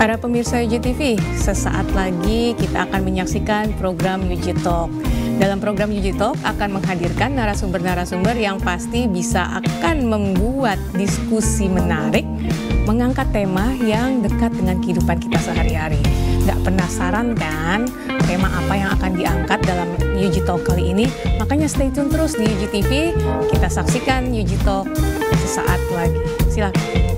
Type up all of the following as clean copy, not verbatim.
Para pemirsa UJ TV, sesaat lagi kita akan menyaksikan program UJ Talk. Dalam program UJ Talk akan menghadirkan narasumber-narasumber yang pasti bisa akan membuat diskusi menarik, mengangkat tema yang dekat dengan kehidupan kita sehari-hari. Nggak penasaran kan tema apa yang akan diangkat dalam UJ Talk kali ini? Makanya stay tune terus di UJ TV, kita saksikan UJ Talk sesaat lagi. Silakan.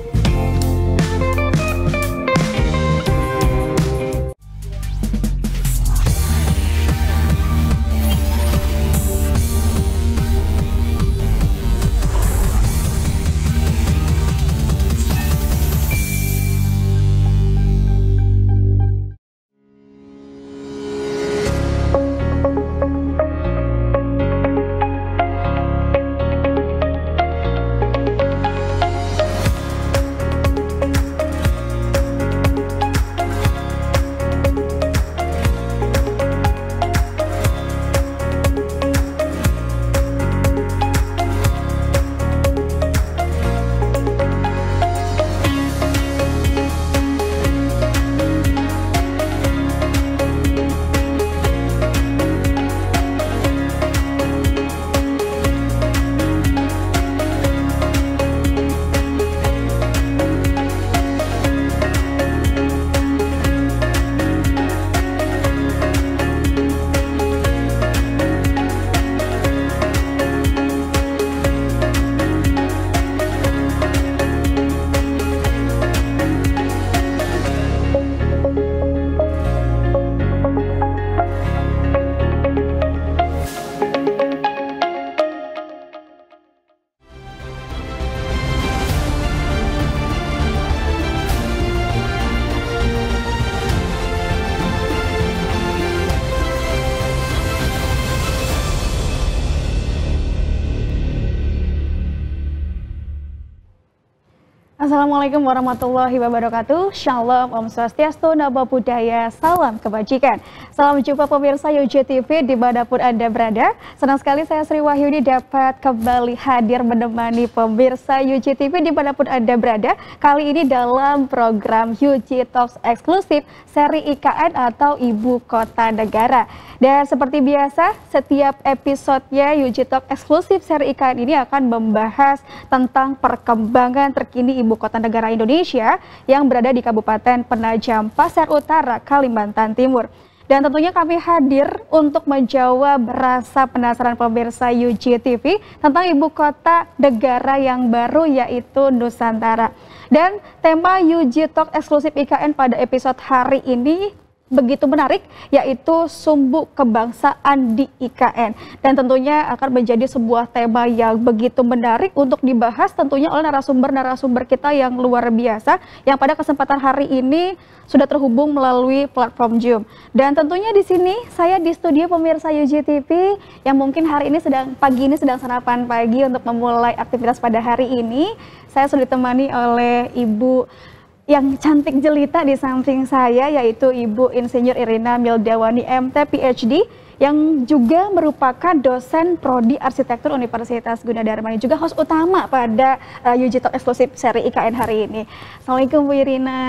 Assalamualaikum warahmatullahi wabarakatuh. Shalom, Om Swastiastu, Namo Buddhaya, salam kebajikan. Salam jumpa pemirsa UJ TV dimanapun Anda berada. Senang sekali saya Sri Wahyuni dapat kembali hadir menemani pemirsa UJ TV dimanapun Anda berada. Kali ini dalam program UJ Talks eksklusif seri IKN atau Ibu Kota Negara. Dan seperti biasa, setiap episodenya UJ Talk eksklusif seri IKN ini akan membahas tentang perkembangan terkini Ibu Kota Negara Indonesia yang berada di Kabupaten Penajam Pasir Utara, Kalimantan Timur. Dan tentunya kami hadir untuk menjawab rasa penasaran pemirsa UJ TV tentang Ibu Kota Negara yang baru yaitu Nusantara. Dan tema UJ Talk eksklusif IKN pada episode hari ini begitu menarik, yaitu sumbu kebangsaan di IKN. Dan tentunya akan menjadi sebuah tema yang begitu menarik untuk dibahas tentunya oleh narasumber-narasumber kita yang luar biasa, yang pada kesempatan hari ini sudah terhubung melalui platform Zoom. Dan tentunya di sini saya di studio pemirsa UJ TV yang mungkin hari ini pagi ini sedang sarapan pagi untuk memulai aktivitas pada hari ini. Saya sudah ditemani oleh Ibu yang cantik jelita di samping saya, yaitu Ibu Insinyur Irina Mildawani MT PhD yang juga merupakan dosen Prodi Arsitektur Universitas Gunadarma, juga host utama pada UJ Talk eksklusif seri IKN hari ini. Assalamualaikum Bu Irina.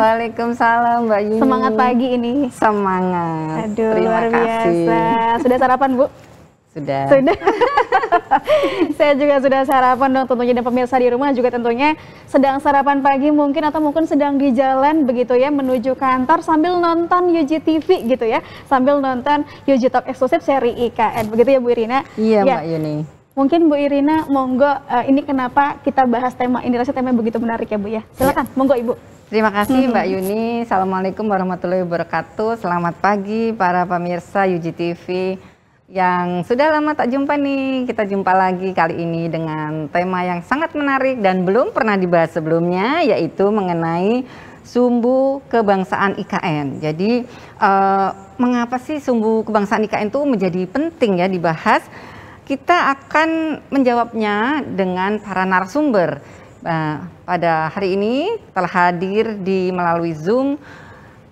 Waalaikumsalam Mbak Yuni. Semangat pagi ini. Semangat. Aduh, Terima luar biasa. kasih. Sudah sarapan Bu? Sudah. Saya juga sudah sarapan dong tentunya, dan pemirsa di rumah juga tentunya sedang sarapan pagi mungkin, atau mungkin sedang di jalan begitu ya menuju kantor sambil nonton UJ TV gitu ya, sambil nonton UJ Talk eksklusif seri IKN begitu ya Bu Irina. Iya ya. Mbak Yuni. Mungkin Bu Irina monggo, ini kenapa kita bahas tema ini, rasanya tema begitu menarik ya Bu ya. Silakan, monggo Ibu. Terima kasih Mbak Yuni. Assalamualaikum warahmatullahi wabarakatuh. Selamat pagi para pemirsa UJ TV yang sudah lama tak jumpa nih. Kita jumpa lagi kali ini dengan tema yang sangat menarik dan belum pernah dibahas sebelumnya, yaitu mengenai sumbu kebangsaan IKN. Jadi mengapa sih sumbu kebangsaan IKN itu menjadi penting ya dibahas? Kita akan menjawabnya dengan para narasumber. Pada hari ini telah hadir melalui Zoom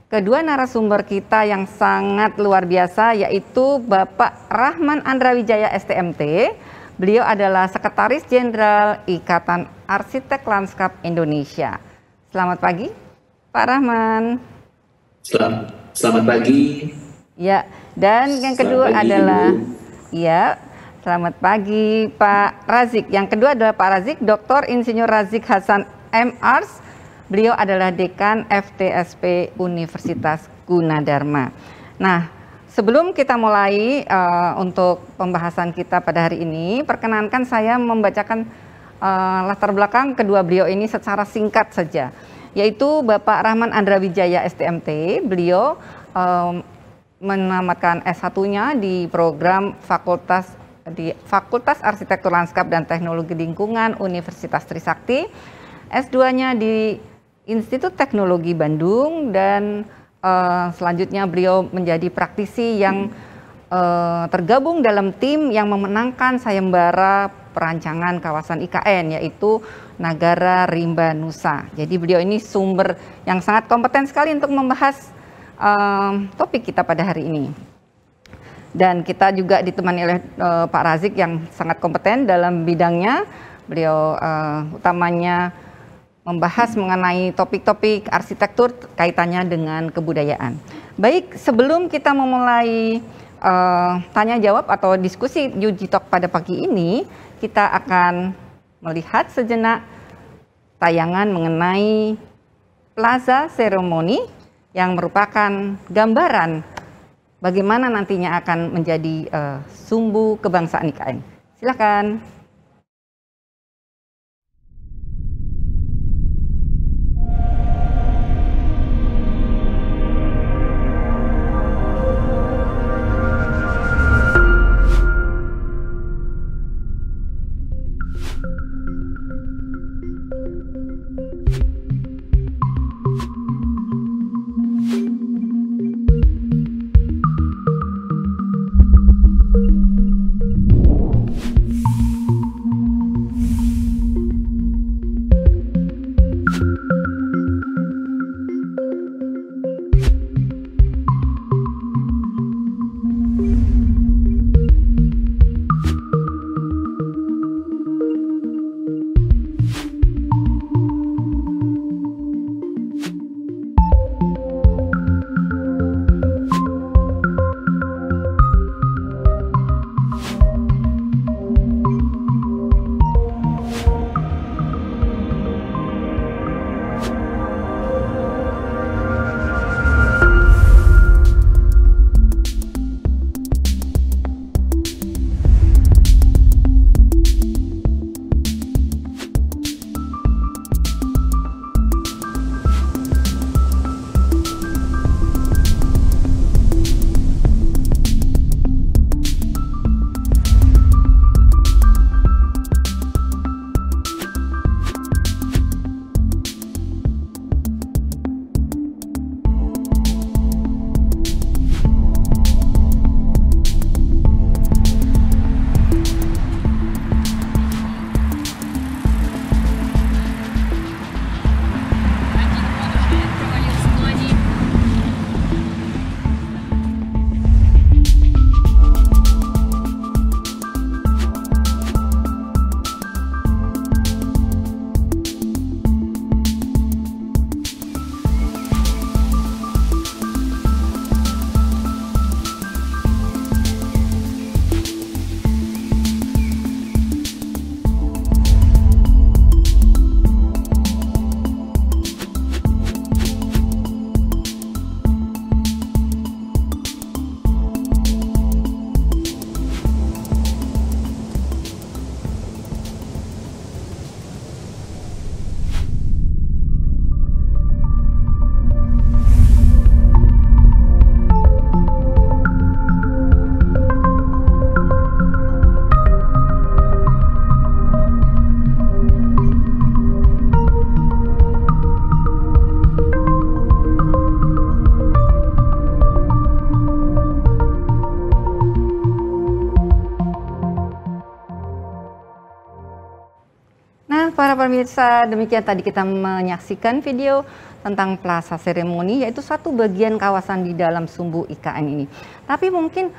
kedua narasumber kita yang sangat luar biasa, yaitu Bapak Rahman Andrawijaya STMT. Beliau adalah Sekretaris Jenderal Ikatan Arsitek Lanskap Indonesia. Selamat pagi. Pak Rahman. Selamat pagi. Ya, dan yang kedua adalah ya, selamat pagi Pak Razik. Yang kedua adalah Pak Razik, Dr. Insinyur Razik Hasan M.Ars. Beliau adalah Dekan FTSP Universitas Gunadarma. Nah, sebelum kita mulai untuk pembahasan kita pada hari ini, perkenankan saya membacakan latar belakang kedua beliau ini secara singkat saja. Yaitu Bapak Rahman Andrawijaya STMT, beliau menamatkan S1-nya di program Fakultas Arsitektur Lanskap dan Teknologi Lingkungan Universitas Trisakti, S2-nya di Institut Teknologi Bandung, dan selanjutnya beliau menjadi praktisi yang tergabung dalam tim yang memenangkan sayembara perancangan kawasan IKN, yaitu Nagara Rimba Nusa. Jadi beliau ini sumber yang sangat kompeten sekali untuk membahas topik kita pada hari ini. Dan kita juga ditemani oleh Pak Razik yang sangat kompeten dalam bidangnya. Beliau utamanya membahas mengenai topik-topik arsitektur kaitannya dengan kebudayaan. Baik, sebelum kita memulai tanya jawab atau diskusi Yuji Talk pada pagi ini, kita akan melihat sejenak tayangan mengenai Plaza Seremoni yang merupakan gambaran bagaimana nantinya akan menjadi sumbu kebangsaan IKN. Silakan. Para pemirsa, demikian tadi kita menyaksikan video tentang Plaza Seremoni, yaitu satu bagian kawasan di dalam sumbu IKN ini. Tapi mungkin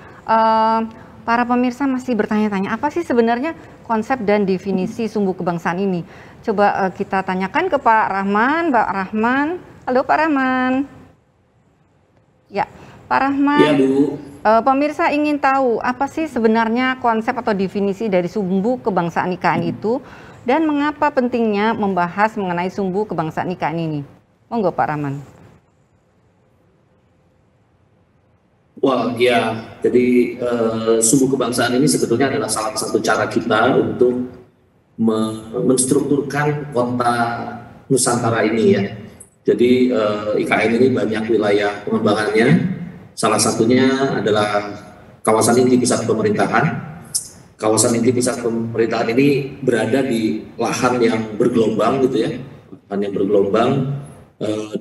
para pemirsa masih bertanya-tanya, apa sih sebenarnya konsep dan definisi sumbu kebangsaan ini? Coba kita tanyakan ke Pak Rahman. Pak Rahman, Halo Pak Rahman. Ya, Pak Rahman. Ya, Bu. Pemirsa ingin tahu apa sih sebenarnya konsep atau definisi dari sumbu kebangsaan IKN itu dan mengapa pentingnya membahas mengenai sumbu kebangsaan IKN ini? Monggo Pak Rahman. Wah, ya. Jadi sumbu kebangsaan ini sebetulnya adalah salah satu cara kita untuk menstrukturkan kota Nusantara ini ya. Jadi IKN ini banyak wilayah pengembangannya. Salah satunya adalah kawasan inti pusat pemerintahan. Kawasan inti pusat pemerintahan ini berada di lahan yang bergelombang gitu ya, lahan yang bergelombang,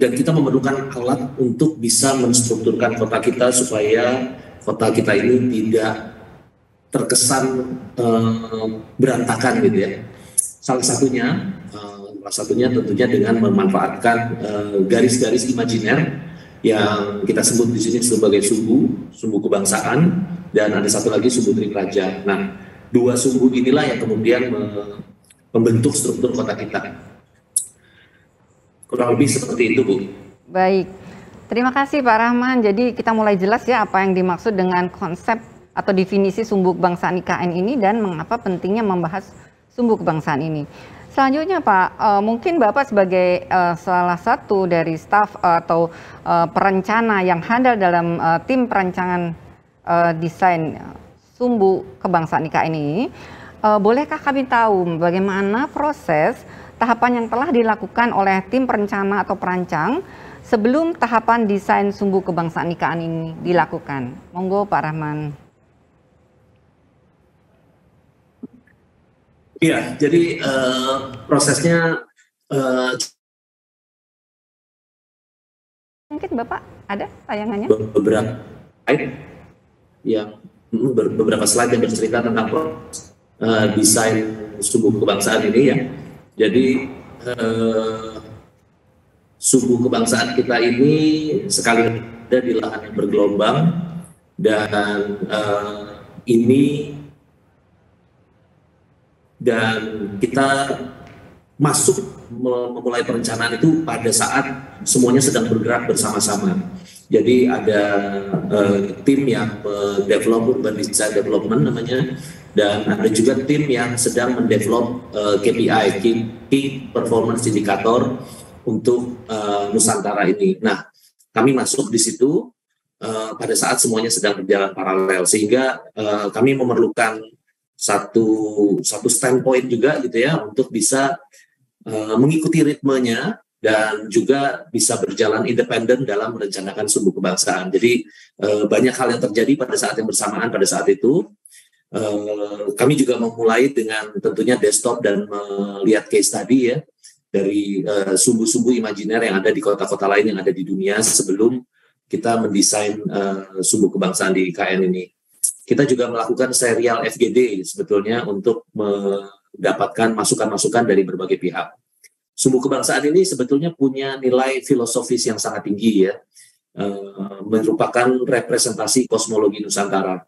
dan kita memerlukan alat untuk bisa menstrukturkan kota kita supaya kota kita ini tidak terkesan berantakan gitu ya. Salah satunya tentunya dengan memanfaatkan garis-garis imajiner yang kita sebut di sini sebagai sumbu kebangsaan, dan ada satu lagi sumbu Tripraja. Nah, dua sumbu inilah yang kemudian membentuk struktur kota kita. Kurang lebih seperti itu, Bu. Baik, terima kasih Pak Rahman. Jadi kita mulai jelas ya apa yang dimaksud dengan konsep atau definisi sumbu kebangsaan IKN ini dan mengapa pentingnya membahas sumbu kebangsaan ini. Selanjutnya Pak, mungkin Bapak sebagai salah satu dari staf atau perencana yang handal dalam tim perancangan desain sumbu kebangsaan IKN ini, bolehkah kami tahu bagaimana proses tahapan yang telah dilakukan oleh tim perencana atau perancang sebelum tahapan desain sumbu kebangsaan IKN ini dilakukan? Monggo Pak Rahman. Iya, jadi prosesnya mungkin Bapak ada tayangannya? Beberapa slide yang bercerita tentang proses desain sumbu kebangsaan ini ya. Jadi sumbu kebangsaan kita ini sekali ada di lahan yang bergelombang, dan kita masuk memulai perencanaan itu pada saat semuanya sedang bergerak bersama-sama. Jadi ada tim yang develop urban design development namanya, dan ada juga tim yang sedang mendevelop KPI, Key Performance Indicator untuk Nusantara ini. Nah, kami masuk di situ pada saat semuanya sedang berjalan paralel, sehingga kami memerlukan satu standpoint juga gitu ya untuk bisa mengikuti ritmenya dan juga bisa berjalan independen dalam merencanakan sumbu kebangsaan. Jadi banyak hal yang terjadi pada saat yang bersamaan pada saat itu. Kami juga memulai dengan tentunya desktop dan melihat case study ya dari sumbu-sumbu imajiner yang ada di kota-kota lain yang ada di dunia sebelum kita mendesain sumbu kebangsaan di IKN ini. Kita juga melakukan serial FGD sebetulnya untuk mendapatkan masukan-masukan dari berbagai pihak. Sumbu kebangsaan ini sebetulnya punya nilai filosofis yang sangat tinggi ya, merupakan representasi kosmologi Nusantara.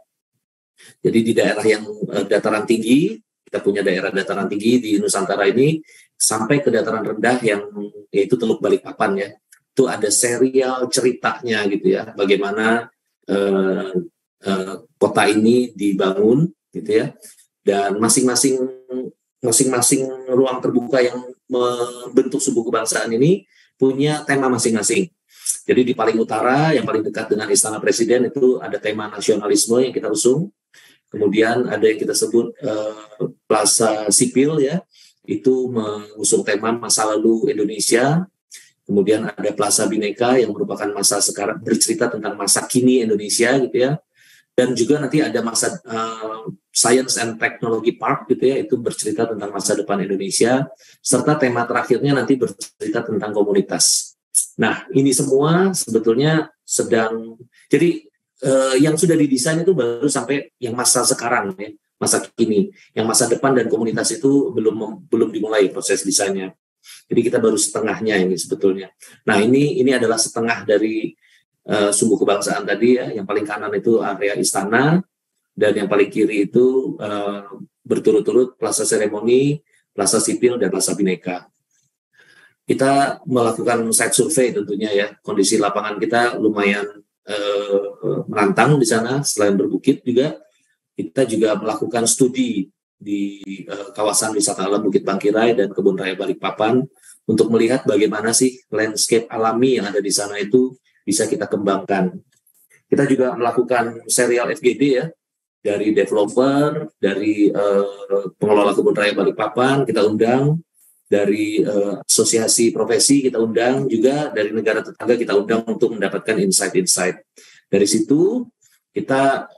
Jadi di daerah yang dataran tinggi, kita punya daerah dataran tinggi di Nusantara ini, sampai ke dataran rendah yang yaitu Teluk Balikpapan ya. Itu ada serial ceritanya gitu ya, bagaimana kota ini dibangun gitu ya, dan masing-masing ruang terbuka yang membentuk sumbu kebangsaan ini punya tema masing-masing. Jadi di paling utara yang paling dekat dengan Istana Presiden itu ada tema nasionalisme yang kita usung. Kemudian ada yang kita sebut Plaza Sipil ya, itu mengusung tema masa lalu Indonesia. Kemudian ada Plaza Bhinneka yang merupakan masa sekarang, bercerita tentang masa kini Indonesia gitu ya. Dan juga nanti ada masa Science and Technology Park gitu ya, itu bercerita tentang masa depan Indonesia, serta tema terakhirnya nanti bercerita tentang komunitas. Nah, ini semua sebetulnya sedang, jadi yang sudah didesain itu baru sampai yang masa sekarang ya, masa kini. Yang masa depan dan komunitas itu belum dimulai proses desainnya. Jadi kita baru setengahnya ini sebetulnya. Nah, ini adalah setengah dari sumbu kebangsaan tadi ya. Yang paling kanan itu area istana, dan yang paling kiri itu berturut-turut Plaza Seremoni, Plaza Sipil, dan Plaza Bhinneka. Kita melakukan site survey tentunya ya, kondisi lapangan kita lumayan menantang di sana. Selain berbukit juga, kita juga melakukan studi di kawasan wisata alam Bukit Bangkirai dan Kebun Raya Balikpapan untuk melihat bagaimana sih landscape alami yang ada di sana itu bisa kita kembangkan. Kita juga melakukan serial FGD ya, dari developer, dari pengelola Kebun Raya Balikpapan kita undang, dari asosiasi profesi kita undang, juga dari negara tetangga kita undang untuk mendapatkan insight-insight. Dari situ kita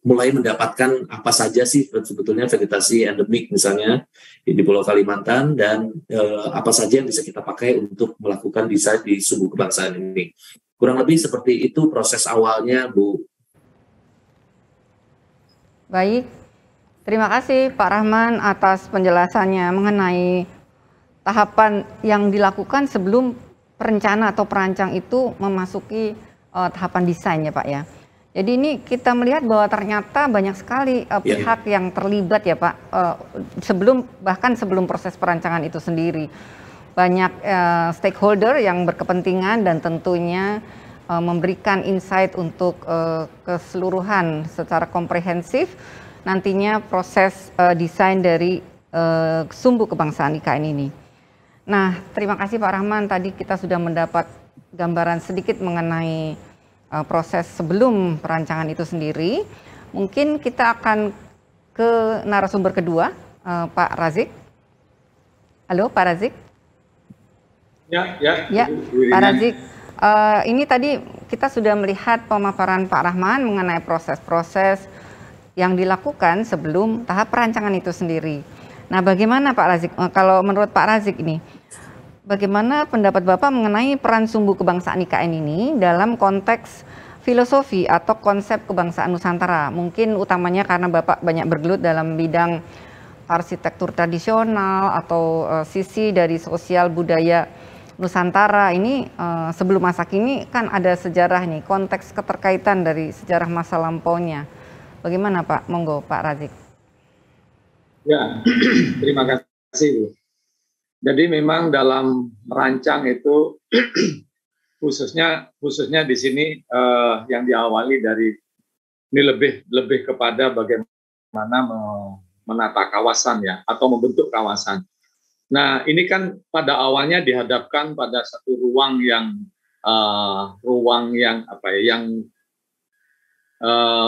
mulai mendapatkan apa saja sih sebetulnya vegetasi endemik misalnya di Pulau Kalimantan, dan apa saja yang bisa kita pakai untuk melakukan desain di sumbu kebangsaan ini. Kurang lebih seperti itu proses awalnya, Bu. Baik, terima kasih Pak Rahman atas penjelasannya mengenai tahapan yang dilakukan sebelum perencana atau perancang itu memasuki tahapan desain ya Pak ya. Jadi ini kita melihat bahwa ternyata banyak sekali pihak yang terlibat ya Pak, bahkan sebelum proses perancangan itu sendiri. Banyak stakeholder yang berkepentingan dan tentunya memberikan insight untuk keseluruhan secara komprehensif nantinya proses desain dari sumbu kebangsaan IKN ini. Nah, terima kasih Pak Rahman, tadi kita sudah mendapat gambaran sedikit mengenai proses sebelum perancangan itu sendiri. Mungkin kita akan ke narasumber kedua, Pak Razik. Halo Pak Razik. Ya, Pak Razik. Ini tadi kita sudah melihat pemaparan Pak Rahman mengenai proses-proses yang dilakukan sebelum tahap perancangan itu sendiri. Nah, bagaimana Pak Razik, kalau menurut Pak Razik ini, bagaimana pendapat Bapak mengenai peran sumbu kebangsaan IKN ini dalam konteks filosofi atau konsep kebangsaan Nusantara? Mungkin utamanya karena Bapak banyak bergelut dalam bidang arsitektur tradisional atau sisi dari sosial budaya Nusantara ini. Sebelum masa kini kan ada sejarah nih, konteks keterkaitan dari sejarah masa lampaunya. Bagaimana Pak? Monggo Pak Razik. Ya, terima kasih Bu. Jadi memang dalam merancang itu khususnya di sini yang diawali dari ini lebih kepada bagaimana menata kawasan ya, atau membentuk kawasan. Nah, ini kan pada awalnya dihadapkan pada satu ruang yang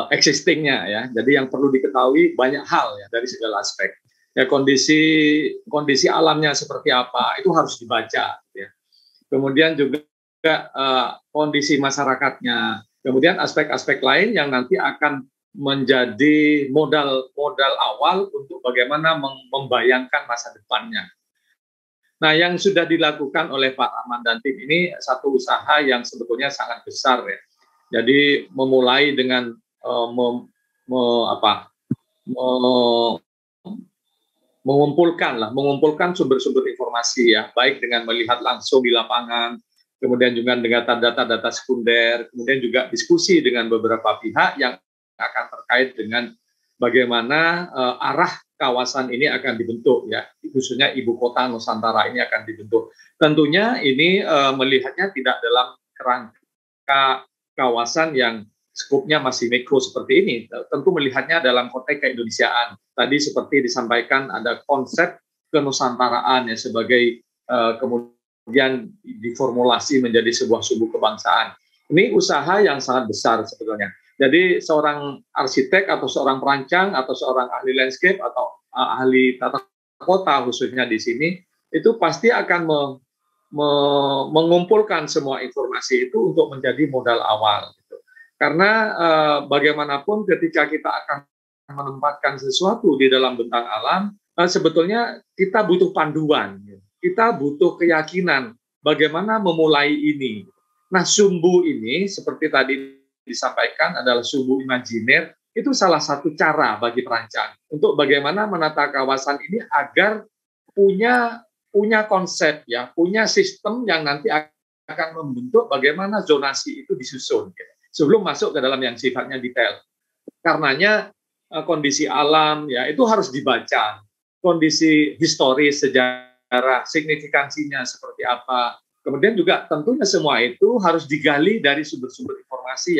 existingnya ya. Jadi yang perlu diketahui banyak hal ya dari segala aspek. Ya, kondisi alamnya seperti apa itu harus dibaca ya. Kemudian juga kondisi masyarakatnya. Kemudian aspek-aspek lain yang nanti akan menjadi modal awal untuk bagaimana membayangkan masa depannya. Nah, yang sudah dilakukan oleh Pak Rahman dan tim ini satu usaha yang sebetulnya sangat besar ya. Jadi memulai dengan mengumpulkan sumber-sumber informasi ya, baik dengan melihat langsung di lapangan, kemudian juga dengan data-data sekunder, kemudian juga diskusi dengan beberapa pihak yang akan terkait dengan bagaimana arah kawasan ini akan dibentuk ya, khususnya ibu kota Nusantara ini akan dibentuk. Tentunya ini melihatnya tidak dalam kerangka kawasan yang skupnya masih mikro seperti ini. Tentu melihatnya dalam konteks keindonesiaan. Tadi seperti disampaikan ada konsep kenusantaraan ya sebagai kemudian diformulasi menjadi sebuah sumbu kebangsaan. Ini usaha yang sangat besar sebetulnya. Jadi seorang arsitek atau seorang perancang atau seorang ahli landscape atau ahli tata kota khususnya di sini itu pasti akan mengumpulkan semua informasi itu untuk menjadi modal awal. Gitu. Karena bagaimanapun ketika kita akan menempatkan sesuatu di dalam bentang alam, sebetulnya kita butuh panduan, kita butuh keyakinan bagaimana memulai ini. Nah, sumbu ini seperti tadi disampaikan adalah sumbu imajiner, itu salah satu cara bagi perancang untuk bagaimana menata kawasan ini agar punya konsep ya, punya sistem yang nanti akan membentuk bagaimana zonasi itu disusun ya, sebelum masuk ke dalam yang sifatnya detail. Karenanya kondisi alam ya itu harus dibaca, kondisi historis sejarah sejarah, signifikansinya seperti apa. Kemudian juga tentunya semua itu harus digali dari sumber-sumber informasi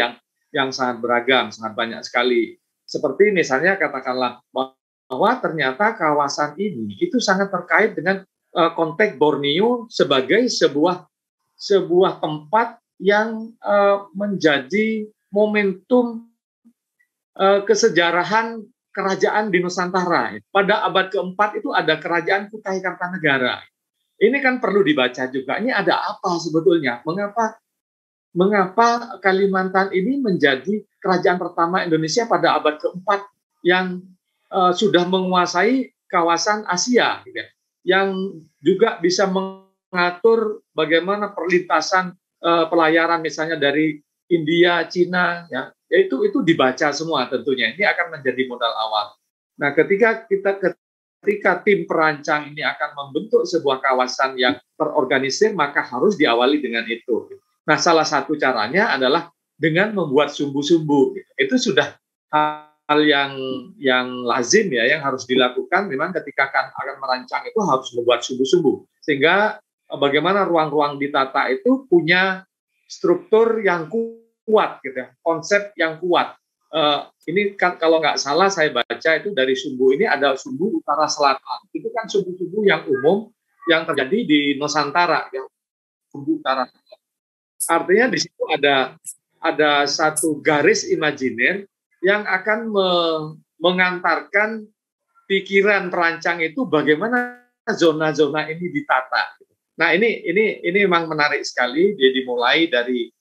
yang sangat beragam, sangat banyak sekali. Seperti misalnya katakanlah bahwa ternyata kawasan ini itu sangat terkait dengan konteks Borneo sebagai sebuah tempat yang menjadi momentum kesejarahan kerajaan di Nusantara. Pada abad keempat itu ada kerajaan Kutai Kartanegara. Ini kan perlu dibaca juga. Ini ada apa sebetulnya? Mengapa Kalimantan ini menjadi kerajaan pertama Indonesia pada abad keempat yang sudah menguasai kawasan Asia, gitu ya, yang juga bisa mengatur bagaimana perlintasan pelayaran misalnya dari India, Cina, ya itu dibaca semua tentunya. Ini akan menjadi modal awal. Nah, ketika tim perancang ini akan membentuk sebuah kawasan yang terorganisir, maka harus diawali dengan itu. Nah, salah satu caranya adalah dengan membuat sumbu-sumbu. Itu sudah hal yang lazim ya, yang harus dilakukan. Memang ketika akan merancang itu harus membuat sumbu-sumbu, sehingga bagaimana ruang-ruang ditata itu punya struktur yang kuat, gitu ya, konsep yang kuat. Ini kan kalau nggak salah saya baca itu dari sumbu ini ada sumbu utara selatan. Itu kan sumbu-sumbu yang umum yang terjadi di Nusantara, yang sumbu utara. Artinya di situ ada satu garis imajiner yang akan mengantarkan pikiran perancang itu bagaimana zona-zona ini ditata. Nah, ini memang menarik sekali. Dia dimulai dari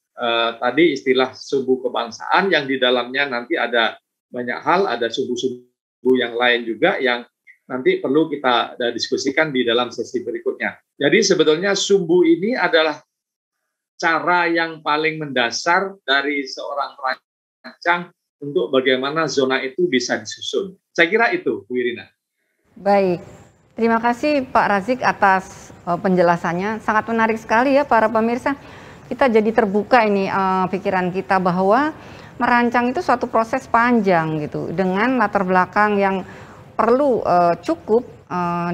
tadi istilah sumbu kebangsaan yang di dalamnya nanti ada banyak hal, ada sumbu-sumbu yang lain juga yang nanti perlu kita diskusikan di dalam sesi berikutnya. Jadi sebetulnya sumbu ini adalah cara yang paling mendasar dari seorang perancang untuk bagaimana zona itu bisa disusun. Saya kira itu, Bu Irina. Baik, terima kasih Pak Razik atas penjelasannya. Sangat menarik sekali ya para pemirsa. Kita jadi terbuka ini pikiran kita bahwa merancang itu suatu proses panjang gitu, dengan latar belakang yang perlu cukup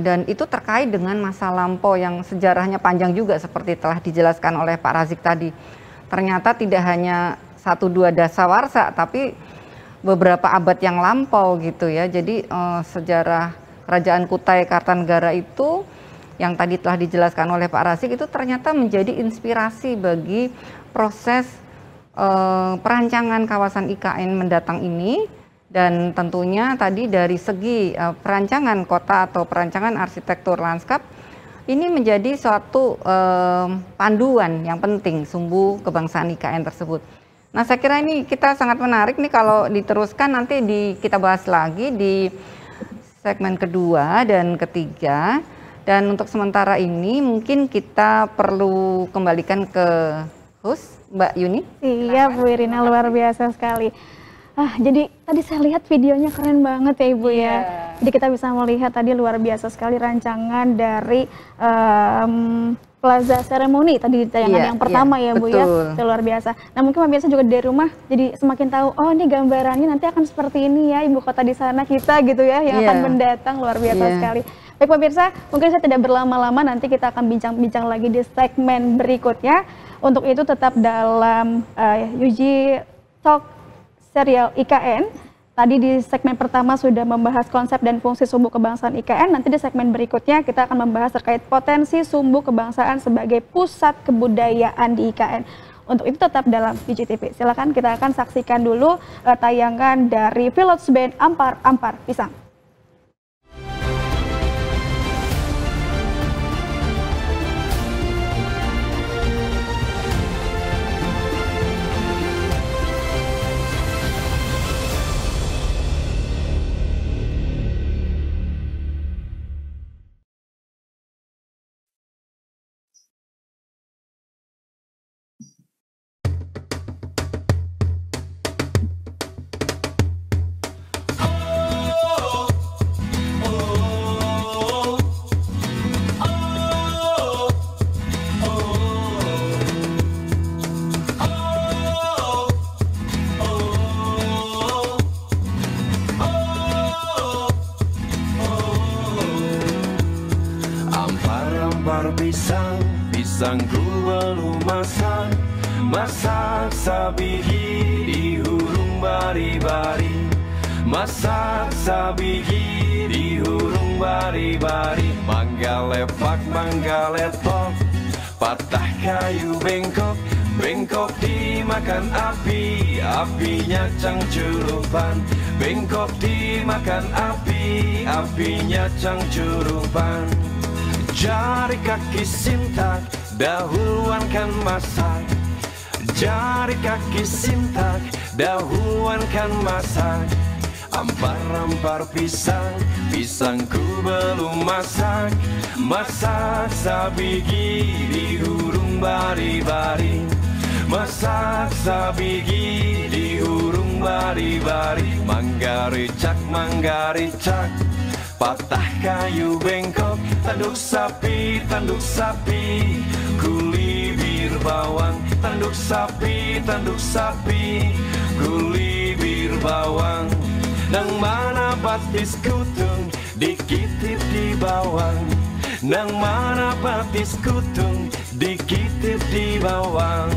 dan itu terkait dengan masa lampau yang sejarahnya panjang juga seperti telah dijelaskan oleh Pak Razik tadi. Ternyata tidak hanya 1-2 dasawarsa tapi beberapa abad yang lampau gitu ya. Jadi sejarah Kerajaan Kutai Kartanegara itu yang tadi telah dijelaskan oleh Pak Razik itu ternyata menjadi inspirasi bagi proses perancangan kawasan IKN mendatang ini. Dan tentunya tadi dari segi perancangan kota atau perancangan arsitektur lanskap ini menjadi suatu panduan yang penting sumbu kebangsaan IKN tersebut. Nah, saya kira ini kita sangat menarik nih kalau diteruskan nanti kita bahas lagi di segmen kedua dan ketiga. Dan untuk sementara ini mungkin kita perlu kembalikan ke host Mbak Yuni. Iya Bu Irina, luar biasa sekali. Jadi tadi saya lihat videonya keren banget ya Ibu ya. Jadi kita bisa melihat tadi luar biasa sekali rancangan dari Plaza Seremoni tadi tayangan yang pertama ya Bu ya. Itu luar biasa. Nah mungkin pemirsa juga dari rumah jadi semakin tahu, oh ini gambarannya nanti akan seperti ini ya ibu kota di sana kita gitu ya yang akan mendatang, luar biasa sekali. Baik pemirsa, mungkin saya tidak berlama-lama, nanti kita akan bincang-bincang lagi di segmen berikutnya. Untuk itu tetap dalam UG Talk serial IKN. Tadi di segmen pertama sudah membahas konsep dan fungsi sumbu kebangsaan IKN. Nanti di segmen berikutnya kita akan membahas terkait potensi sumbu kebangsaan sebagai pusat kebudayaan di IKN. Untuk itu tetap dalam UGTV. Silakan kita akan saksikan dulu tayangan dari Village Band Ampar Ampar Pisang. rampar pisang, pisangku belum masak. Masak sabigi di hurung bari-bari. Masak sabigi di hurung bari-bari. Mangga lepak, mangga letok, patah kayu bengkok. Bengkok dimakan api, apinya cangcurupan. Bengkok dimakan api, apinya cangcurupan. Jari kaki sintak, dahuluan kan masak. Jari kaki sintak, dahuluan kan masak. Ampar-ampar pisang, pisangku belum masak. Masak sabigi di hurung bari-bari. Masak sabigi di hurung bari-bari. Mangga ricak, patah kayu bengkok. Tanduk sapi, kuli bir bawang. Tanduk sapi, kuli bir bawang. Nang mana batis kutung, dikitip di bawang. Nang mana batis kutung, dikitip di bawang.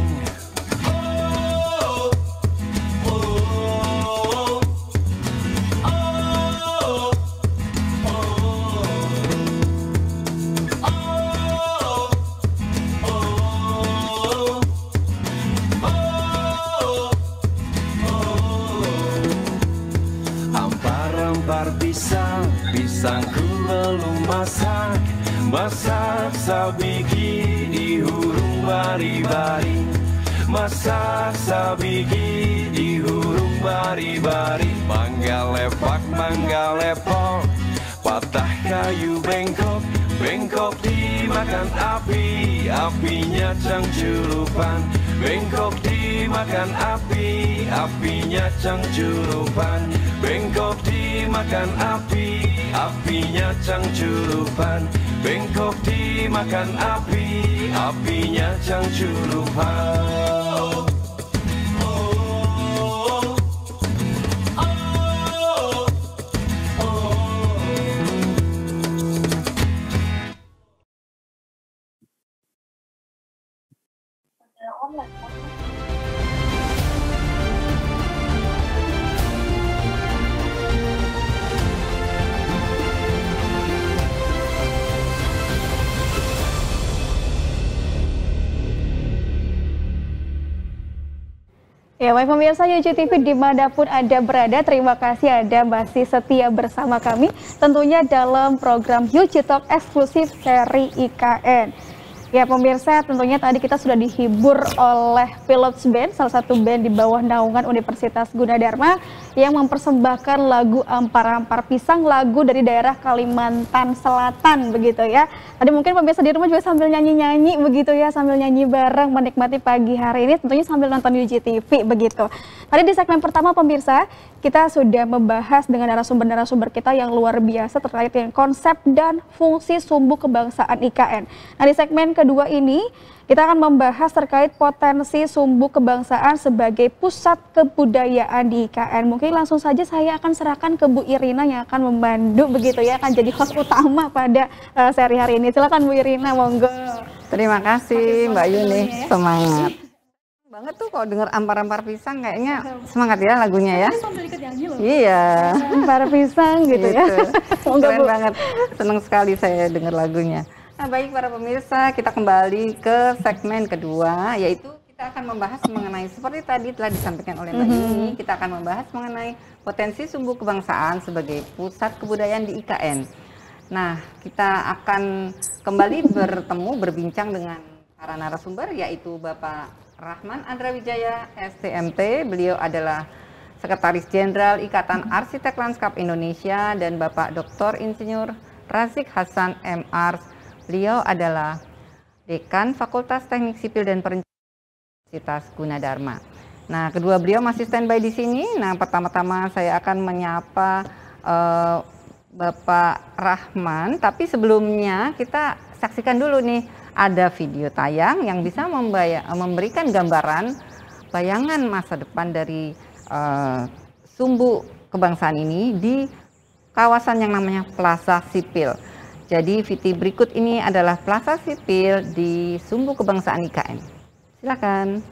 Pisangku belum masak. Masak sabigi di hurung bari-bari. Masak sabigi di hurung bari-bari. Mangga lepak, mangga lepok, patah kayu bengkok. Bengkok dimakan api, apinya cangcurupan. Bengkok dimakan api, apinya cangcurupan. Bengkok dimakan api, apinya cangcurupan. Bengkok dimakan api, apinya cangcurupan. Ya, baik pemirsa YJ TV dimanapun Anda berada, terima kasih Anda masih setia bersama kami tentunya dalam program YJ Talk eksklusif seri IKN. Ya pemirsa, tentunya tadi kita sudah dihibur oleh Philips Band, salah satu band di bawah naungan Universitas Gunadarma yang mempersembahkan lagu Ampar-Ampar Pisang, lagu dari daerah Kalimantan Selatan begitu ya. Tadi mungkin pemirsa di rumah juga sambil nyanyi-nyanyi begitu ya, sambil nyanyi bareng menikmati pagi hari ini, tentunya sambil nonton YJ TV begitu. Tadi di segmen pertama pemirsa, kita sudah membahas dengan narasumber-narasumber kita yang luar biasa terkait dengan konsep dan fungsi sumbu kebangsaan IKN. Nah di segmen kedua ini kita akan membahas terkait potensi sumbu kebangsaan sebagai pusat kebudayaan di IKN. Mungkin langsung saja saya akan serahkan ke Bu Irina yang akan memandu begitu ya, akan jadi host utama pada seri hari ini. Silakan Bu Irina, monggo. Terima kasih Mbak Yuni, semangat banget tuh kalau dengar Ampar-Ampar Pisang, kayaknya semangat ya lagunya ya. Iya, Ampar Pisang gitu ya. Keren banget, senang sekali saya dengar lagunya. Nah baik para pemirsa, kita kembali ke segmen kedua, yaitu kita akan membahas mengenai seperti tadi telah disampaikan oleh Mbak Yuni, kita akan membahas mengenai potensi sumbu kebangsaan sebagai pusat kebudayaan di IKN. Nah kita akan kembali berbincang dengan para narasumber, yaitu Bapak Rahman Andrawijaya, STMT, beliau adalah Sekretaris Jenderal Ikatan Arsitek Lanskap Indonesia, dan Bapak Dr. Insinyur Razik Hasan MArs, beliau adalah Dekan Fakultas Teknik Sipil dan Perencanaan Universitas Gunadarma. Nah, kedua beliau masih standby di sini. Nah, pertama-tama saya akan menyapa Bapak Rahman, tapi sebelumnya kita saksikan dulu nih, ada video tayang yang bisa memberikan gambaran bayangan masa depan dari sumbu kebangsaan ini di kawasan yang namanya Plaza Sipil. Jadi VT berikut ini adalah Plaza Sipil di Sumbu Kebangsaan IKN. Silakan.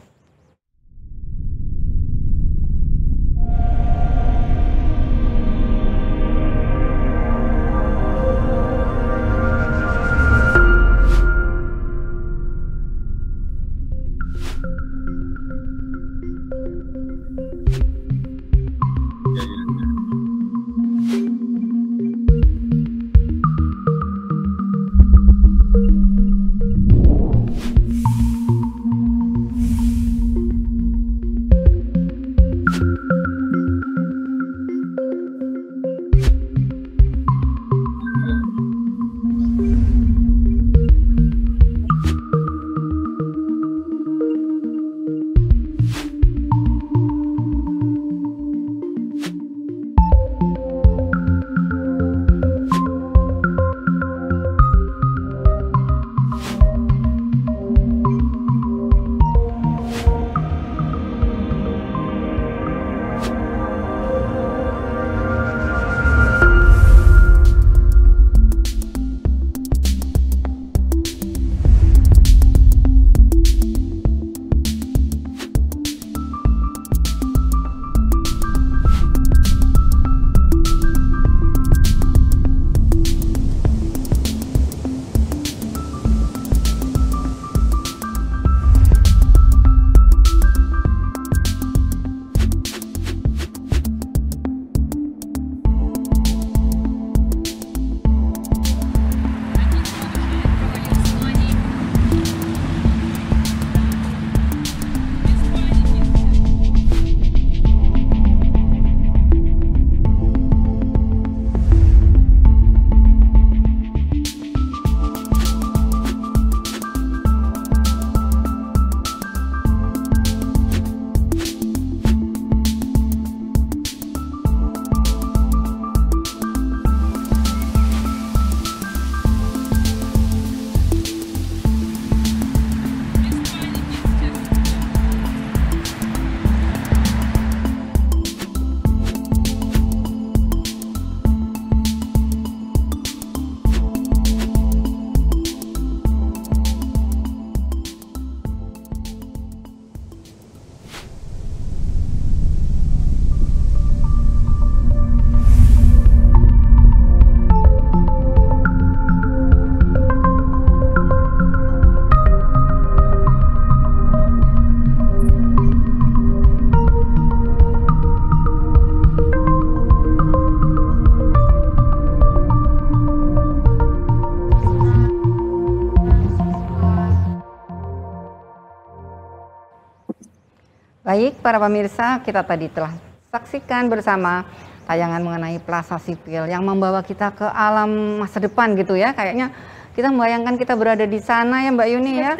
Baik, para pemirsa, kita tadi telah saksikan bersama tayangan mengenai Plaza Sipil yang membawa kita ke alam masa depan gitu ya. Kayaknya kita membayangkan kita berada di sana ya Mbak Yuni ya.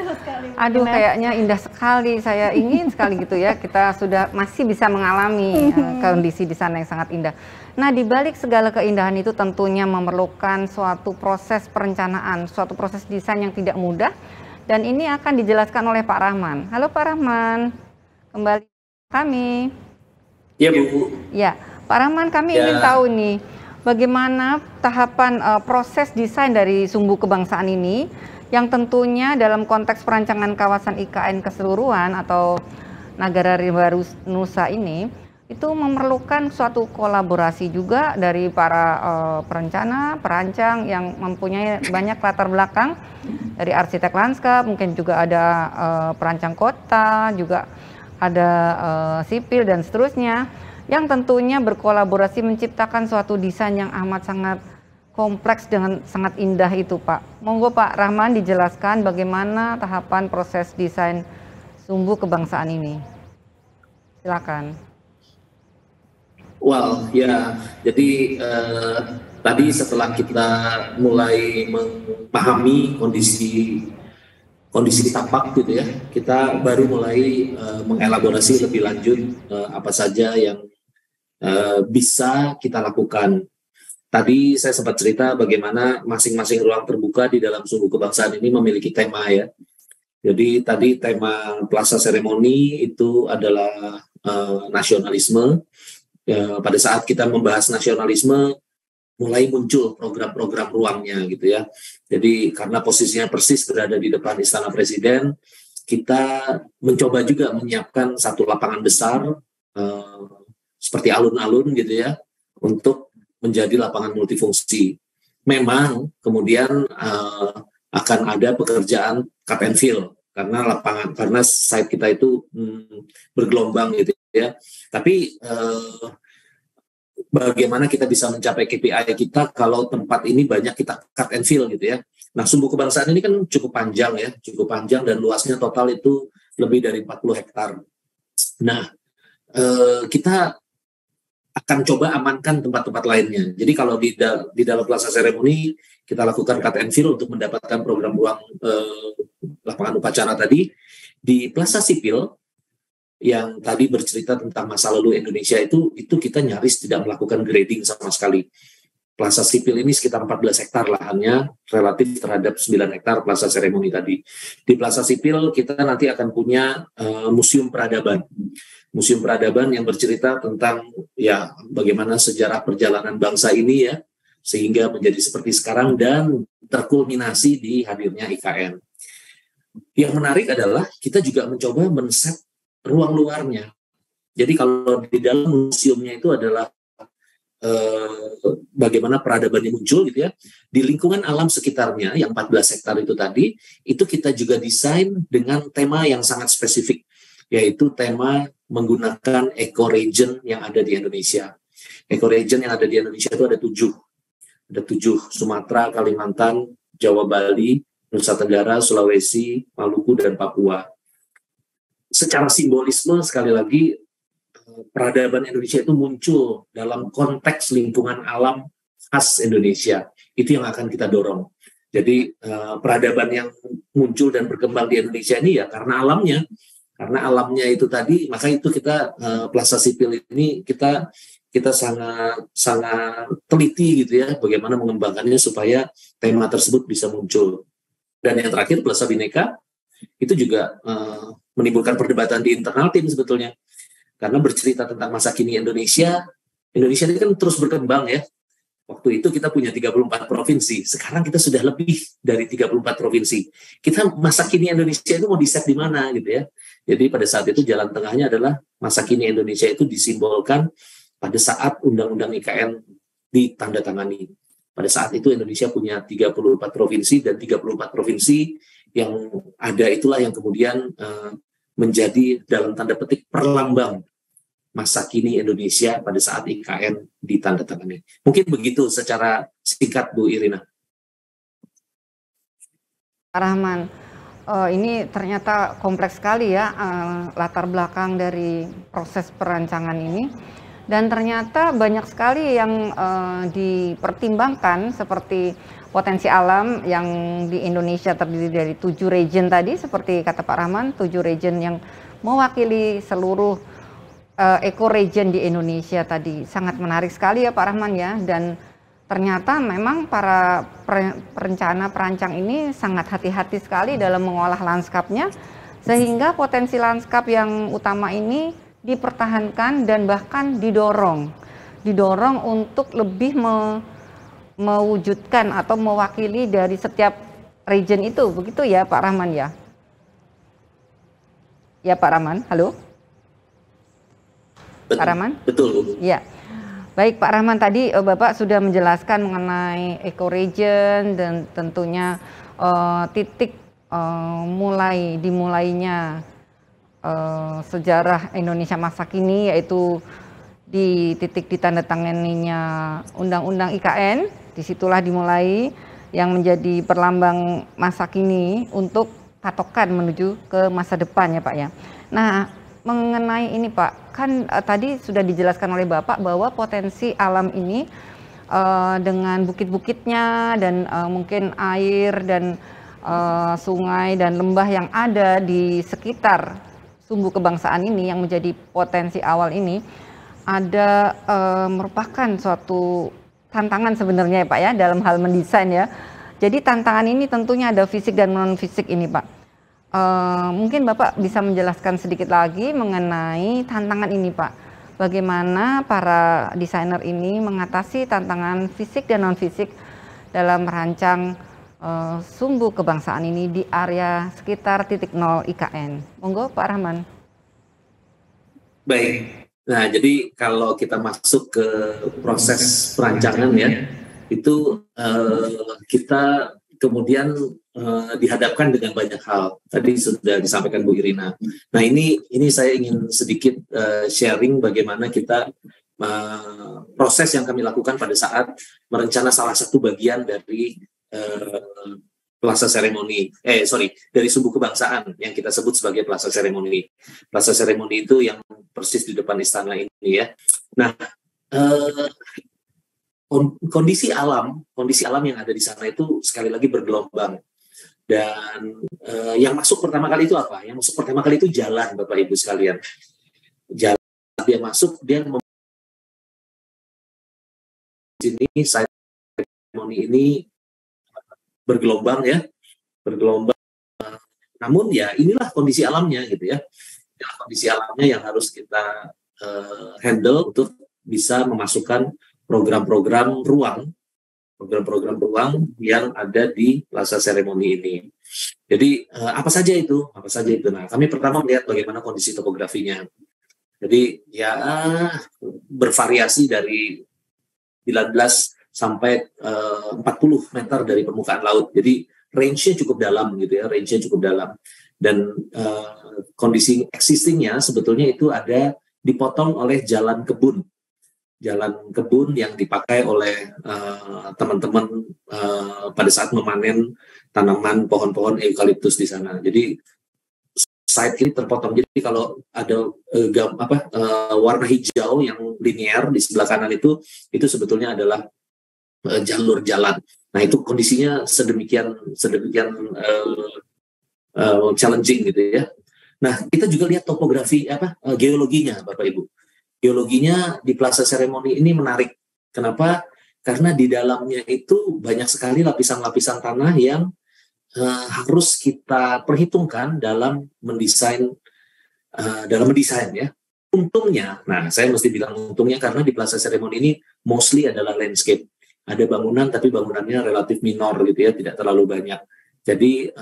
Aduh, kayaknya indah sekali. Saya ingin sekali gitu ya. Kita sudah masih bisa mengalami kondisi di sana yang sangat indah. Nah, di balik segala keindahan itu tentunya memerlukan suatu proses perencanaan, suatu proses desain yang tidak mudah. Dan ini akan dijelaskan oleh Pak Rahman. Halo Pak Rahman, kembali kami. Ya Bu. Ya, Pak Rahman, kami ingin tahu nih, bagaimana tahapan proses desain dari Sumbu Kebangsaan ini, yang tentunya dalam konteks perancangan kawasan IKN keseluruhan atau Nagara Rimba Nusa ini, itu memerlukan suatu kolaborasi juga dari para perencana, perancang yang mempunyai banyak latar belakang, dari arsitek lanskap, mungkin juga ada perancang kota, juga ada sipil dan seterusnya, yang tentunya berkolaborasi menciptakan suatu desain yang amat sangat kompleks dengan sangat indah itu Pak. Monggo Pak Rahman dijelaskan bagaimana tahapan proses desain Sumbu Kebangsaan ini. Silakan. Well, ya, jadi tadi setelah kita mulai memahami kondisi tapak gitu ya, kita baru mulai mengelaborasi lebih lanjut apa saja yang bisa kita lakukan. Tadi saya sempat cerita bagaimana masing-masing ruang terbuka di dalam Sumbu Kebangsaan ini memiliki tema ya. Jadi tadi tema Plaza Seremoni itu adalah nasionalisme. Pada saat kita membahas nasionalisme, mulai muncul program-program ruangnya gitu ya. Jadi karena posisinya persis berada di depan Istana Presiden, kita mencoba juga menyiapkan satu lapangan besar seperti alun-alun gitu ya, untuk menjadi lapangan multifungsi. Memang kemudian akan ada pekerjaan cut and fill karena site kita itu bergelombang gitu ya. Tapi bagaimana kita bisa mencapai KPI kita kalau tempat ini banyak kita cut and fill gitu ya. Nah, Sumbu Kebangsaan ini kan cukup panjang dan luasnya total itu lebih dari 40 hektar. Nah, kita akan coba amankan tempat-tempat lainnya. Jadi kalau di dalam Plaza Seremoni kita lakukan cut and fill untuk mendapatkan program ruang lapangan upacara tadi. Di Plaza Sipil yang tadi bercerita tentang masa lalu Indonesia itu kita nyaris tidak melakukan grading sama sekali. Plaza Sipil ini sekitar 14 hektar lahannya relatif terhadap 9 hektar Plaza Seremoni tadi. Di Plaza Sipil kita nanti akan punya Museum Peradaban. Museum Peradaban yang bercerita tentang ya bagaimana sejarah perjalanan bangsa ini ya sehingga menjadi seperti sekarang dan terkulminasi di hadirnya IKN. Yang menarik adalah kita juga mencoba men-set ruang luarnya. Jadi kalau di dalam museumnya itu adalah bagaimana peradabannya muncul gitu ya. Di lingkungan alam sekitarnya yang 14 hektar itu tadi, itu kita juga desain dengan tema yang sangat spesifik, yaitu tema menggunakan ecoregion yang ada di Indonesia. Ecoregion yang ada di Indonesia itu ada 7. Ada 7, Sumatera, Kalimantan, Jawa, Bali, Nusa Tenggara, Sulawesi, Maluku, dan Papua. Secara simbolisme sekali lagi peradaban Indonesia itu muncul dalam konteks lingkungan alam khas Indonesia. Itu yang akan kita dorong. Jadi peradaban yang muncul dan berkembang di Indonesia ini ya karena alamnya itu tadi, maka itu kita Plaza Sipil ini kita sangat teliti gitu ya bagaimana mengembangkannya supaya tema tersebut bisa muncul. Dan yang terakhir Plaza Bhinneka itu juga menimbulkan perdebatan di internal tim sebetulnya. Karena bercerita tentang masa kini Indonesia ini kan terus berkembang ya. Waktu itu kita punya 34 provinsi, sekarang kita sudah lebih dari 34 provinsi. Kita masa kini Indonesia itu mau di-set di mana gitu ya. Jadi pada saat itu jalan tengahnya adalah masa kini Indonesia itu disimbolkan pada saat Undang-Undang IKN ditandatangani. Pada saat itu Indonesia punya 34 provinsi dan 34 provinsi yang ada itulah yang kemudian menjadi dalam tanda petik perlambang masa kini Indonesia pada saat IKN ditandatangani. Mungkin begitu secara singkat Bu Irina. Pak Rahman, ini ternyata kompleks sekali ya latar belakang dari proses perancangan ini. Dan ternyata banyak sekali yang dipertimbangkan seperti potensi alam yang di Indonesia terdiri dari 7 region tadi seperti kata Pak Rahman, 7 region yang mewakili seluruh eco-region di Indonesia tadi. Sangat menarik sekali ya Pak Rahman ya, dan ternyata memang para perancang ini sangat hati-hati sekali dalam mengolah lanskapnya sehingga potensi lanskap yang utama ini dipertahankan dan bahkan didorong untuk lebih mewujudkan atau mewakili dari setiap region itu, begitu ya Pak Rahman ya? Ya Pak Rahman, halo? Pak Rahman? Betul. Ya, baik Pak Rahman, tadi Bapak sudah menjelaskan mengenai ecoregion dan tentunya titik dimulainya sejarah Indonesia masa kini, yaitu di titik ditandatanganinya Undang-Undang IKN. Disitulah dimulai yang menjadi perlambang masa kini untuk patokan menuju ke masa depan ya Pak ya. Nah, mengenai ini Pak, kan tadi sudah dijelaskan oleh Bapak bahwa potensi alam ini dengan bukit-bukitnya dan mungkin air dan sungai dan lembah yang ada di sekitar Sumbu Kebangsaan ini yang menjadi potensi awal ini ada merupakan suatu tantangan sebenarnya ya Pak ya dalam hal mendesain ya. Jadi tantangan ini tentunya ada fisik dan non fisik ini Pak. Mungkin Bapak bisa menjelaskan sedikit lagi mengenai tantangan ini Pak. bagaimana para desainer ini mengatasi tantangan fisik dan non-fisik dalam merancang sumbu kebangsaan ini di area sekitar titik nol IKN. Monggo Pak Rahman. Baik, nah jadi kalau kita masuk ke proses perancangan ya, itu kita kemudian dihadapkan dengan banyak hal. Tadi sudah disampaikan Bu Irina. Nah ini saya ingin sedikit sharing bagaimana kita proses yang kami lakukan pada saat merencana salah satu bagian dari Plaza Seremoni, dari sumbu kebangsaan yang kita sebut sebagai Plaza Seremoni. Plaza Seremoni itu yang persis di depan istana ini ya. Nah, kondisi alam yang ada di sana itu sekali lagi bergelombang. Dan yang masuk pertama kali itu apa? Yang masuk pertama kali itu jalan, Bapak Ibu sekalian. Jalan dia masuk, dia sini seremoni ini bergelombang ya, bergelombang. Namun ya inilah kondisi alamnya gitu ya. Inilah kondisi alamnya yang harus kita handle untuk bisa memasukkan program-program ruang yang ada di Plaza Seremoni ini. Jadi apa saja itu? Nah, kami pertama melihat bagaimana kondisi topografinya. Jadi ya bervariasi dari 19 sampai 40 meter dari permukaan laut. Jadi range-nya cukup dalam gitu ya, Dan kondisi existing-nya sebetulnya itu ada dipotong oleh jalan kebun yang dipakai oleh teman-teman pada saat memanen tanaman pohon-pohon eukaliptus di sana. Jadi site ini terpotong. Jadi kalau ada warna hijau yang linear di sebelah kanan itu sebetulnya adalah jalur jalan. Nah itu kondisinya sedemikian challenging gitu ya. Nah kita juga lihat topografi geologinya, Bapak Ibu. Geologinya di Plaza Seremoni ini menarik. Kenapa? Karena di dalamnya itu banyak sekali lapisan-lapisan tanah yang harus kita perhitungkan dalam mendesain ya. Untungnya, saya mesti bilang untungnya karena di Plaza Seremoni ini mostly adalah landscape. Ada bangunan tapi bangunannya relatif minor gitu ya, tidak terlalu banyak. Jadi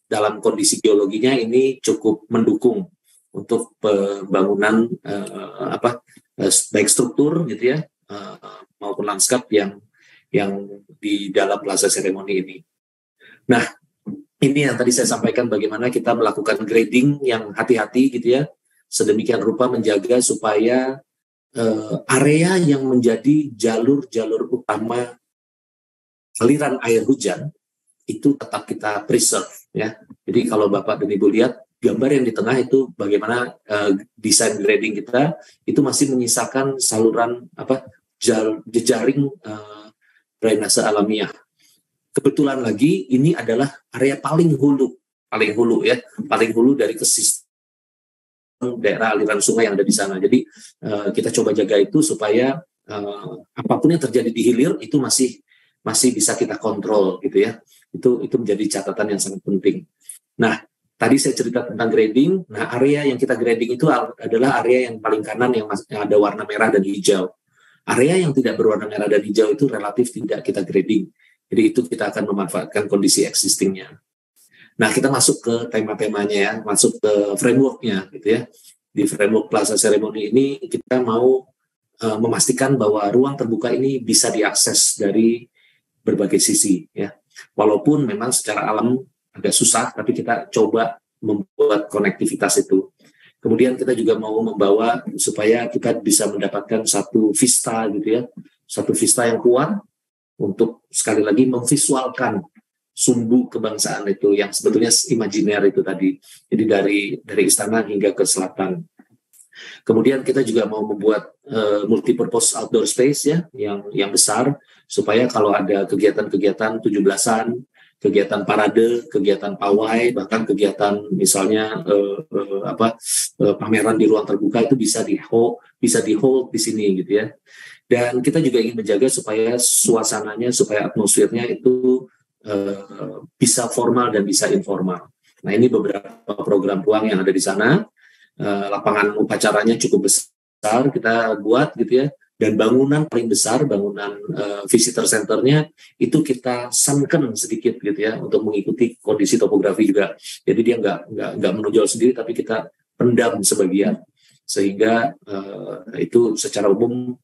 dalam kondisi geologinya ini cukup mendukung untuk pembangunan baik struktur gitu ya maupun lanskap yang di dalam Plaza Seremoni ini. Nah, ini yang tadi saya sampaikan bagaimana kita melakukan grading yang hati-hati gitu ya, sedemikian rupa menjaga supaya area yang menjadi jalur-jalur utama aliran air hujan itu tetap kita preserve ya. Jadi kalau Bapak dan Ibu lihat gambar yang di tengah itu bagaimana desain grading kita itu masih menyisakan saluran jejaring drainase alamiah. Kebetulan lagi ini adalah area paling hulu dari sistem daerah aliran sungai yang ada di sana. Jadi kita coba jaga itu supaya apapun yang terjadi di hilir itu masih bisa kita kontrol gitu ya. Itu menjadi catatan yang sangat penting. Nah, tadi saya cerita tentang grading. Nah, area yang kita grading itu adalah area yang paling kanan yang ada warna merah dan hijau. Area yang tidak berwarna merah dan hijau itu relatif tidak kita grading. Jadi itu kita akan memanfaatkan kondisi existing-nya. Nah, kita masuk ke tema-temanya ya, masuk ke framework-nya gitu ya. Di framework Plaza Seremoni ini kita mau memastikan bahwa ruang terbuka ini bisa diakses dari berbagai sisi ya. Walaupun memang secara alam agak susah, tapi kita coba membuat konektivitas itu. Kemudian kita juga mau membawa supaya kita bisa mendapatkan satu vista gitu ya, satu vista yang kuat untuk sekali lagi memvisualkan sumbu kebangsaan itu yang sebetulnya imajiner itu tadi. Jadi dari istana hingga ke selatan. Kemudian kita juga mau membuat multipurpose outdoor space ya yang besar supaya kalau ada kegiatan-kegiatan 17-an, kegiatan parade, kegiatan pawai, bahkan kegiatan misalnya pameran di ruang terbuka itu bisa di hold di sini gitu ya. Dan kita juga ingin menjaga supaya suasananya, supaya atmosfernya itu bisa formal dan bisa informal. Nah ini beberapa program ruang yang ada di sana. Lapangan upacaranya cukup besar besar kita buat gitu ya, dan bangunan paling besar, bangunan visitor centernya itu kita sunken sedikit gitu ya untuk mengikuti kondisi topografi juga. Jadi dia nggak menonjol sendiri, tapi kita pendam sebagian sehingga itu secara umum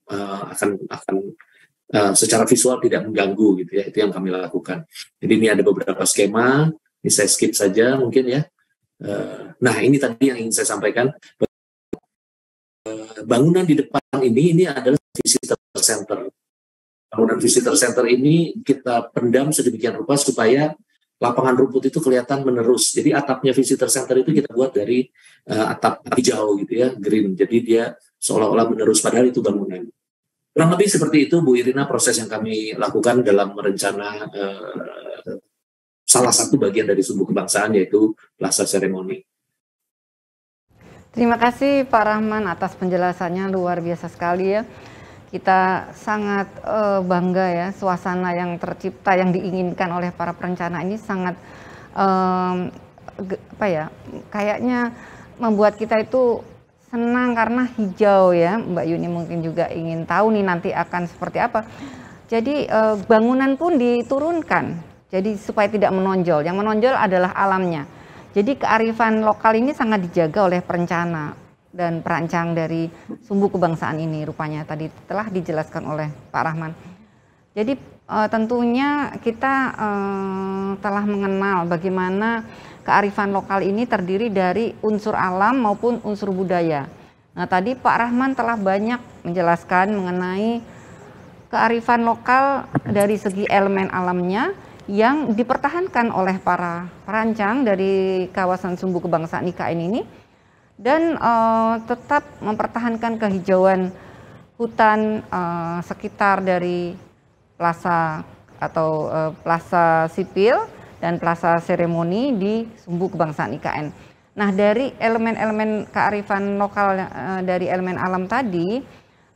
akan secara visual tidak mengganggu gitu ya. Itu yang kami lakukan. Jadi ini ada beberapa skema, ini saya skip saja mungkin ya. Nah ini tadi yang ingin saya sampaikan. Bangunan di depan ini adalah visitor center. Bangunan visitor center ini kita pendam sedemikian rupa supaya lapangan rumput itu kelihatan menerus. Jadi atapnya visitor center itu kita buat dari atap hijau gitu ya, green. Jadi dia seolah-olah menerus, padahal itu bangunan. Kurang lebih seperti itu Bu Irina proses yang kami lakukan dalam merencana salah satu bagian dari Sumbu Kebangsaan, yaitu Plaza Seremoni. Terima kasih Pak Rahman atas penjelasannya, luar biasa sekali ya. Kita sangat bangga ya, suasana yang tercipta yang diinginkan oleh para perencana ini sangat kayaknya membuat kita itu senang karena hijau ya. Mbak Yuni mungkin juga ingin tahu nih nanti akan seperti apa. Jadi bangunan pun diturunkan, jadi supaya tidak menonjol. Yang menonjol adalah alamnya. Jadi kearifan lokal ini sangat dijaga oleh perencana dan perancang dari Sumbu Kebangsaan ini, rupanya tadi telah dijelaskan oleh Pak Rahman. Jadi tentunya kita telah mengenal bagaimana kearifan lokal ini terdiri dari unsur alam maupun unsur budaya. Nah tadi Pak Rahman telah banyak menjelaskan mengenai kearifan lokal dari segi elemen alamnya yang dipertahankan oleh para perancang dari kawasan Sumbu Kebangsaan IKN ini, dan tetap mempertahankan kehijauan hutan sekitar dari plaza atau plaza sipil dan plaza seremoni di Sumbu Kebangsaan IKN. Nah dari elemen-elemen kearifan lokal dari elemen alam tadi,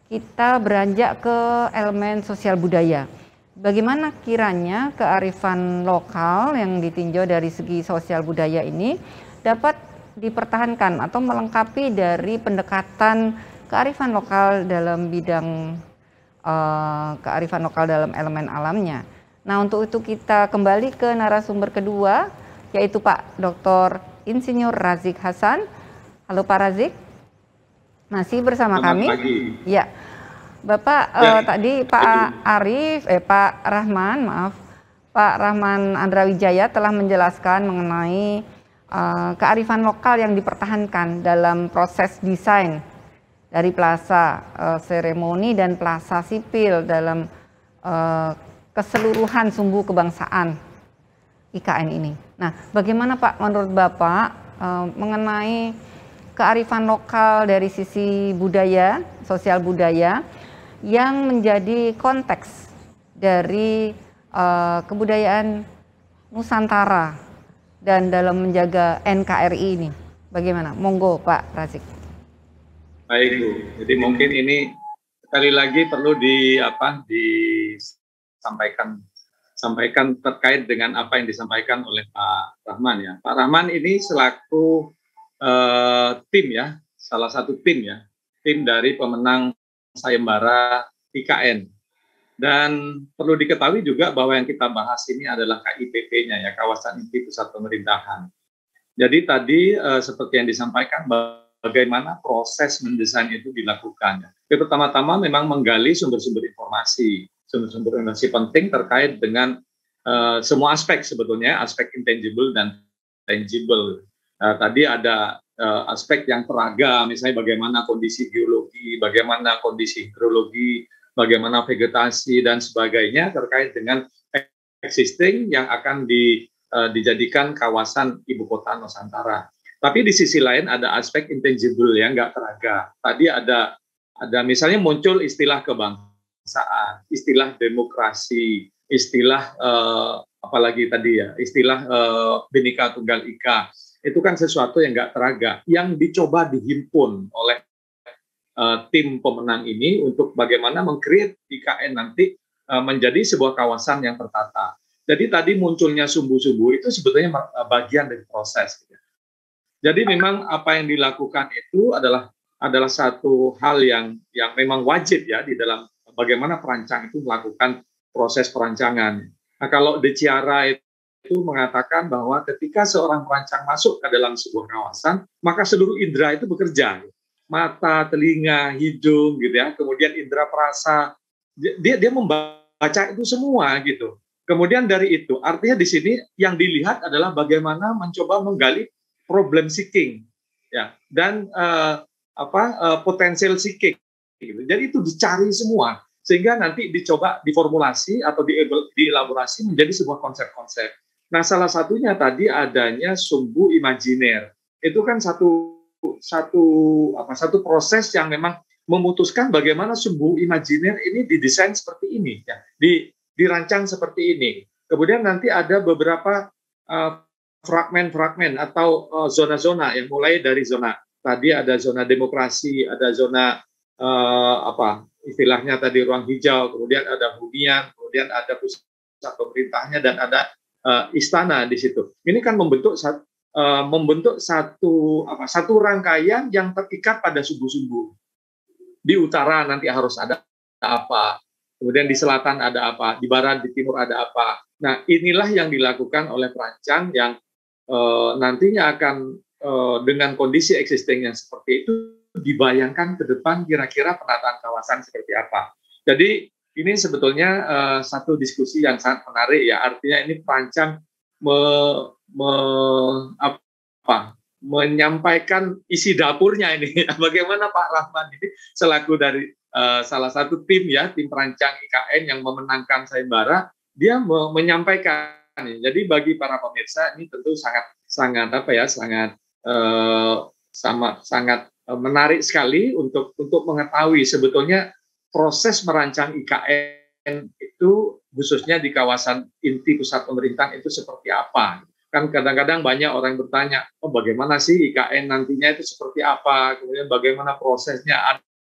kita beranjak ke elemen sosial budaya. Bagaimana kiranya kearifan lokal yang ditinjau dari segi sosial budaya ini dapat dipertahankan atau melengkapi dari pendekatan kearifan lokal dalam bidang kearifan lokal dalam elemen alamnya. Nah untuk itu kita kembali ke narasumber kedua, yaitu Pak Dr. Insinyur Razik Hasan. Halo Pak Razik, masih bersama kami? Pagi. Ya, Bapak tadi Pak Rahman Andrawijaya telah menjelaskan mengenai kearifan lokal yang dipertahankan dalam proses desain dari plaza seremoni dan plaza sipil dalam keseluruhan Sumbu Kebangsaan IKN ini. Nah, bagaimana Pak menurut Bapak mengenai kearifan lokal dari sisi budaya, sosial budaya yang menjadi konteks dari kebudayaan Nusantara dan dalam menjaga NKRI ini? Bagaimana? Monggo Pak Razik. Baik Bu, jadi mungkin ini sekali lagi perlu sampaikan terkait dengan apa yang disampaikan oleh Pak Rahman ya. Pak Rahman ini selaku tim ya, salah satu tim ya, tim dari pemenang sayembara IKN. Dan perlu diketahui juga bahwa yang kita bahas ini adalah KIPP-nya ya, Kawasan Inti Pusat Pemerintahan. Jadi tadi seperti yang disampaikan bagaimana proses mendesain itu dilakukan. Pertama-tama memang menggali sumber-sumber informasi penting terkait dengan semua aspek sebetulnya, aspek intangible dan tangible. Tadi ada aspek yang teragam, misalnya bagaimana kondisi geologi, bagaimana kondisi hidrologi, bagaimana vegetasi dan sebagainya terkait dengan existing yang akan dijadikan kawasan ibu kota Nusantara. Tapi di sisi lain ada aspek intangible yang nggak teragam. Tadi ada misalnya muncul istilah kebangsaan, istilah demokrasi, istilah apalagi tadi ya, istilah Bhinneka Tunggal Ika. Itu kan sesuatu yang nggak teragam, yang dicoba dihimpun oleh tim pemenang ini untuk bagaimana meng-create IKN nanti menjadi sebuah kawasan yang tertata. Jadi tadi munculnya sumbu-sumbu itu sebetulnya bagian dari proses. Jadi memang apa yang dilakukan itu adalah adalah satu hal yang memang wajib ya di dalam bagaimana perancang itu melakukan proses perancangan. Nah, kalau De Chiara itu mengatakan bahwa ketika seorang perancang masuk ke dalam sebuah kawasan, maka seluruh indera itu bekerja. Mata, telinga, hidung gitu ya, kemudian indera perasa, dia membaca itu semua gitu. Kemudian dari itu, artinya di sini yang dilihat adalah bagaimana mencoba menggali problem seeking ya, dan potential seeking gitu. Jadi itu dicari semua sehingga nanti dicoba diformulasi atau dielaborasi menjadi sebuah konsep-konsep. Nah, salah satunya tadi adanya sumbu imajiner. Itu kan satu proses yang memang memutuskan bagaimana sumbu imajiner ini didesain seperti ini ya, dirancang seperti ini. Kemudian nanti ada beberapa fragmen-fragmen atau zona-zona yang mulai dari zona tadi ada zona demokrasi, ada zona istilahnya tadi ruang hijau, kemudian ada hunian, kemudian ada pusat pemerintahnya dan ada istana di situ. Ini kan membentuk satu rangkaian yang terikat pada sumbu-sumbu. Di utara nanti harus ada apa, kemudian di selatan ada apa, di barat, di timur ada apa. Nah, inilah yang dilakukan oleh perancang yang nantinya akan dengan kondisi existing yang seperti itu dibayangkan ke depan kira-kira penataan kawasan seperti apa. Jadi ini sebetulnya satu diskusi yang sangat menarik ya. Artinya ini perancang menyampaikan isi dapurnya ini. Bagaimana Pak Rahman ini selaku dari salah satu tim ya, tim perancang IKN yang memenangkan sayembara, dia menyampaikan. Jadi bagi para pemirsa ini tentu sangat menarik sekali untuk mengetahui sebetulnya proses merancang IKN itu khususnya di kawasan inti pusat pemerintahan itu seperti apa. Kan kadang-kadang banyak orang bertanya, bagaimana sih IKN nantinya itu seperti apa, kemudian bagaimana prosesnya.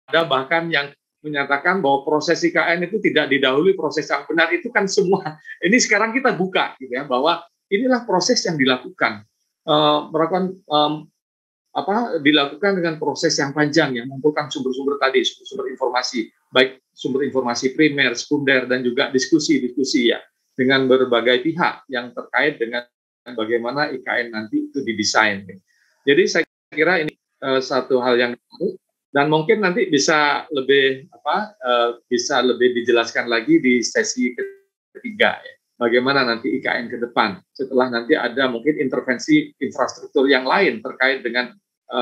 Ada bahkan yang menyatakan bahwa proses IKN itu tidak didahului proses yang benar. Itu kan semua. Ini sekarang kita buka gitu ya, bahwa inilah proses yang dilakukan. Dilakukan dengan proses yang panjang yang mengumpulkan sumber-sumber tadi, sumber informasi, baik sumber informasi primer, sekunder, dan juga diskusi ya dengan berbagai pihak yang terkait dengan bagaimana IKN nanti itu didesain. Jadi saya kira ini satu hal yang menarik dan mungkin nanti bisa lebih dijelaskan lagi di sesi ketiga ya. Bagaimana nanti IKN ke depan setelah nanti ada mungkin intervensi infrastruktur yang lain terkait dengan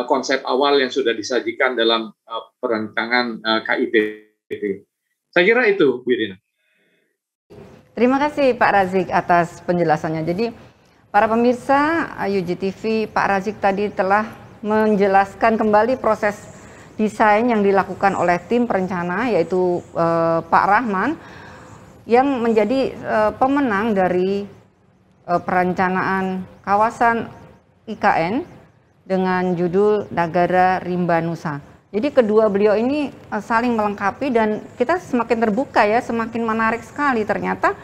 konsep awal yang sudah disajikan dalam perancangan KIPP. Saya kira itu, Bu Irina. Terima kasih Pak Razik atas penjelasannya. Jadi para pemirsa UGTV, Pak Razik tadi telah menjelaskan kembali proses desain yang dilakukan oleh tim perencana yaitu Pak Rahman yang menjadi pemenang dari perencanaan kawasan IKN dengan judul Nagara Rimba Nusa. Jadi kedua beliau ini saling melengkapi dan kita semakin terbuka ya, semakin menarik sekali ternyata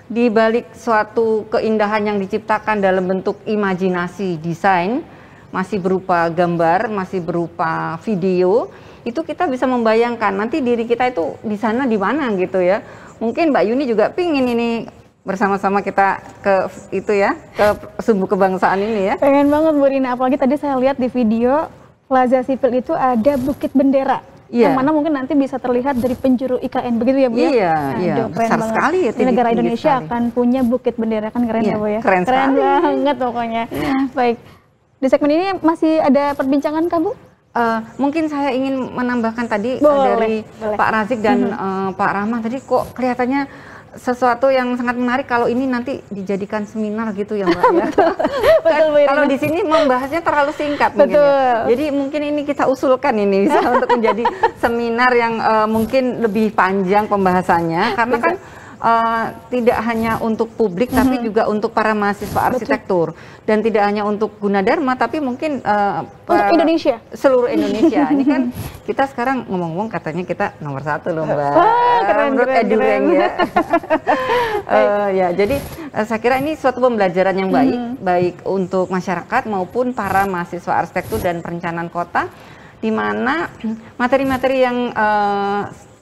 di balik suatu keindahan yang diciptakan dalam bentuk imajinasi desain, masih berupa gambar, masih berupa video, itu kita bisa membayangkan nanti diri kita itu di sana di mana gitu ya. Mungkin Mbak Yuni juga pingin ini bersama-sama kita ke itu ya, ke sumbu kebangsaan ini ya. Pengen banget Bu Rina, apalagi tadi saya lihat di video Plaza Sipil itu ada Bukit Bendera. Yang mana mungkin nanti bisa terlihat dari penjuru IKN, begitu ya Bu ya? Iya, keren besar banget. Sekali ya. Negara Indonesia sekali akan punya Bukit Bendera, kan keren ya Bu ya? Keren banget pokoknya. Baik, di segmen ini masih ada perbincangan Kak Bu? Mungkin saya ingin menambahkan tadi dari Pak Razik dan Pak Rahman tadi kok kelihatannya sesuatu yang sangat menarik kalau ini nanti dijadikan seminar gitu ya Mbak ya. Kalau di sini membahasnya terlalu singkat mungkin ya. Jadi mungkin ini kita usulkan ini bisa untuk menjadi seminar yang mungkin lebih panjang pembahasannya karena kan tidak hanya untuk publik tapi juga untuk para mahasiswa arsitektur dan tidak hanya untuk Gunadarma tapi mungkin untuk Indonesia, seluruh Indonesia. Ini kan kita sekarang ngomong-ngomong katanya kita nomor 1 loh Mbak. Menurut EduRank ya. Ya, jadi saya kira ini suatu pembelajaran yang baik untuk masyarakat maupun para mahasiswa arsitektur dan perencanaan kota di mana materi-materi yang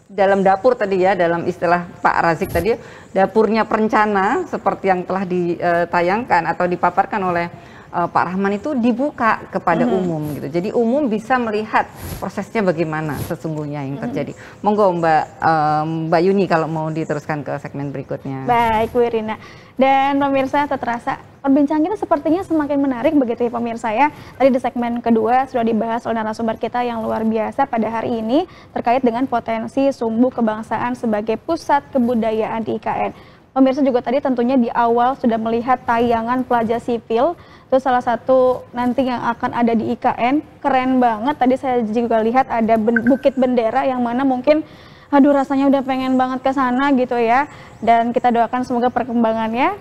dalam dapur tadi ya, dalam istilah Pak Razik tadi, dapurnya perencana seperti yang telah ditayangkan atau dipaparkan oleh Pak Rahman itu dibuka kepada umum gitu. Jadi umum bisa melihat prosesnya bagaimana sesungguhnya yang terjadi. Monggo Mbak Yuni kalau mau diteruskan ke segmen berikutnya. Baik Bu Irina. Dan pemirsa, terasa perbincangan kita sepertinya semakin menarik begitu ya pemirsa ya. Tadi di segmen kedua sudah dibahas oleh narasumber kita yang luar biasa pada hari ini terkait dengan potensi Sumbu Kebangsaan sebagai pusat kebudayaan di IKN. Pemirsa juga tadi tentunya di awal sudah melihat tayangan Plaza Sipil, itu salah satu nanti yang akan ada di IKN, keren banget. Tadi saya juga lihat ada Bukit Bendera yang mana mungkin aduh rasanya udah pengen banget ke sana gitu ya. Dan kita doakan semoga perkembangannya,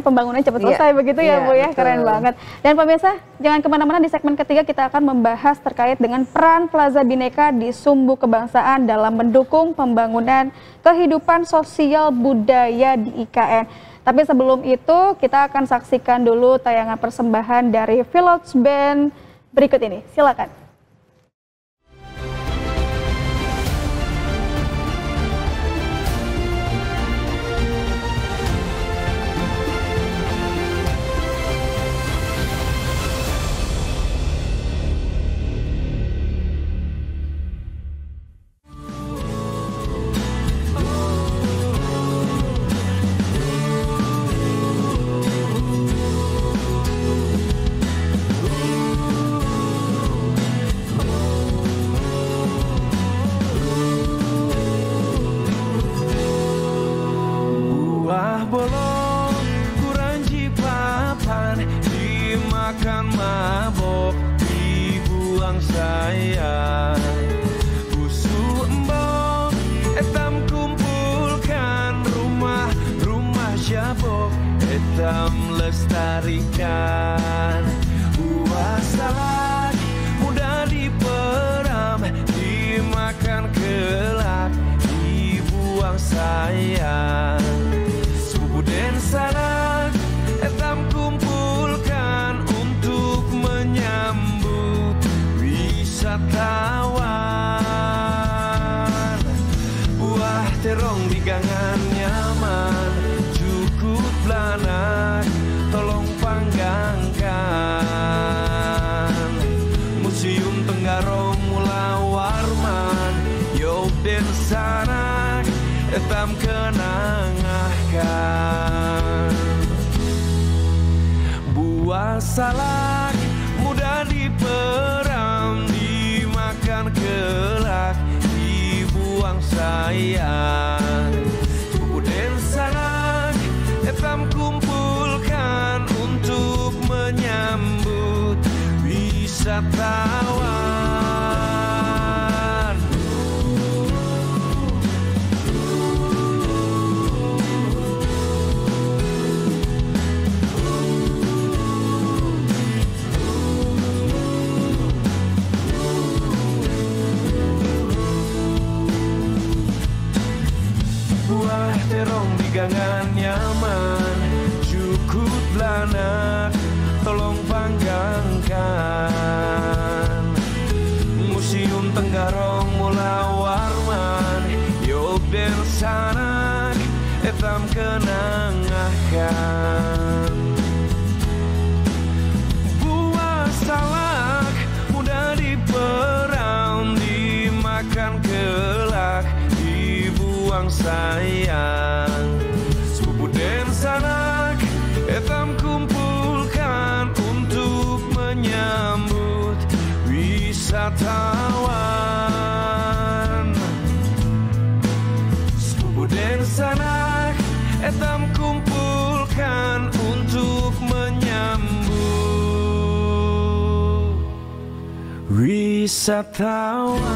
pembangunannya cepat selesai begitu ya Bu ya, betul. Keren banget. Dan pemirsa jangan kemana-mana, di segmen ketiga kita akan membahas terkait dengan peran Plaza Bhinneka di Sumbu Kebangsaan dalam mendukung pembangunan kehidupan sosial budaya di IKN. Tapi sebelum itu kita akan saksikan dulu tayangan persembahan dari Village Band berikut ini, silakan. Lestarikan buah salak mudah diperam, dimakan kelak, dibuang sayang. Subuh dan sanak etam kumpulkan untuk menyambut wisatawan. Buah terong di gangan nyaman, cukup belanak, tolong panggangkan. Museum Tenggarong Mula Warman, Yob den sanak etam kenangahkan. Buah salak mudah diperam, dimakan kelak, dibuang sayang. Tubuh den sanak etam kumpulkan untuk menyambut wisatawan. Buah terong di gangan nyaman, cukup belanak, tolong panggangkan. Museum Tenggarong Mula Warman, Yob den sanak etam kenangahkan. Buah salak mudah diperam, dimakan kelak, dibuang sayang. Subuh den sanak etam kumpulkan untuk menyambut wisatawan. Subuh den sanak etam kumpulkan untuk menyambut wisatawan.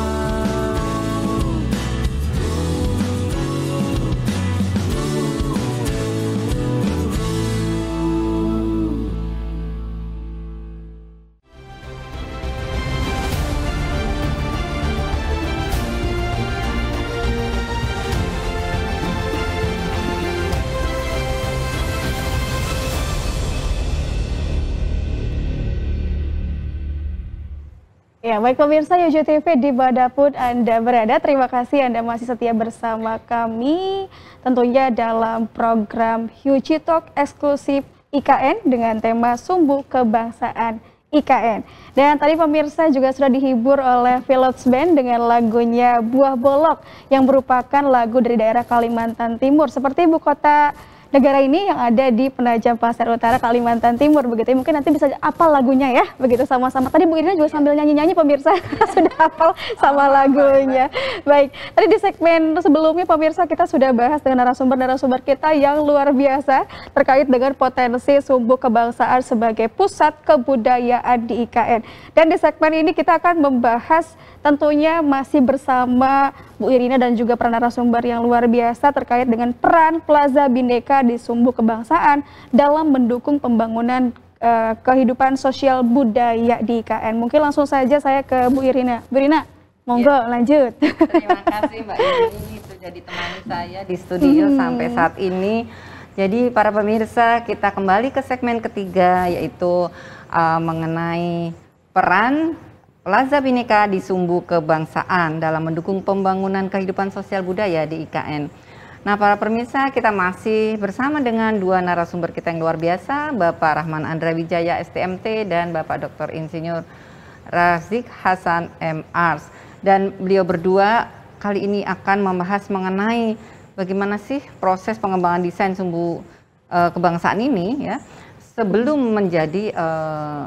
Ya, baik pemirsa Yuju TV dimanapun Anda berada, terima kasih Anda masih setia bersama kami tentunya dalam program Yuji Talk eksklusif IKN dengan tema Sumbu Kebangsaan IKN. Dan tadi pemirsa juga sudah dihibur oleh Village Band dengan lagunya Buah Bolok yang merupakan lagu dari daerah Kalimantan Timur seperti ibu kota negara ini yang ada di Penajam Pasir Utara, Kalimantan Timur begitu. Mungkin nanti bisa apal lagunya ya, begitu sama-sama. Tadi Bu Irina juga sambil nyanyi-nyanyi pemirsa sudah hafal sama lagunya. Baik, tadi di segmen sebelumnya pemirsa kita sudah bahas dengan narasumber-narasumber kita yang luar biasa terkait dengan potensi sumbu kebangsaan sebagai pusat kebudayaan di IKN. Dan di segmen ini kita akan membahas tentunya masih bersama Bu Irina dan juga para narasumber yang luar biasa terkait dengan peran Plaza Bhinneka di Sumbu Kebangsaan dalam mendukung pembangunan kehidupan sosial budaya di IKN. Mungkin langsung saja saya ke Bu Irina. Bu Irina, monggo lanjut. Terima kasih Mbak Ini sudah ditemani saya di studio sampai saat ini. Jadi para pemirsa, kita kembali ke segmen ketiga yaitu mengenai peran Plaza Bhinneka di Sumbu Kebangsaan dalam mendukung pembangunan kehidupan sosial budaya di IKN. Nah, para pemirsa, kita masih bersama dengan dua narasumber kita yang luar biasa, Bapak Rahman Andra Wijaya STMT dan Bapak Dr. Insinyur Razik Hasan MArs. Dan beliau berdua kali ini akan membahas mengenai bagaimana sih proses pengembangan desain sumbu kebangsaan ini ya sebelum menjadi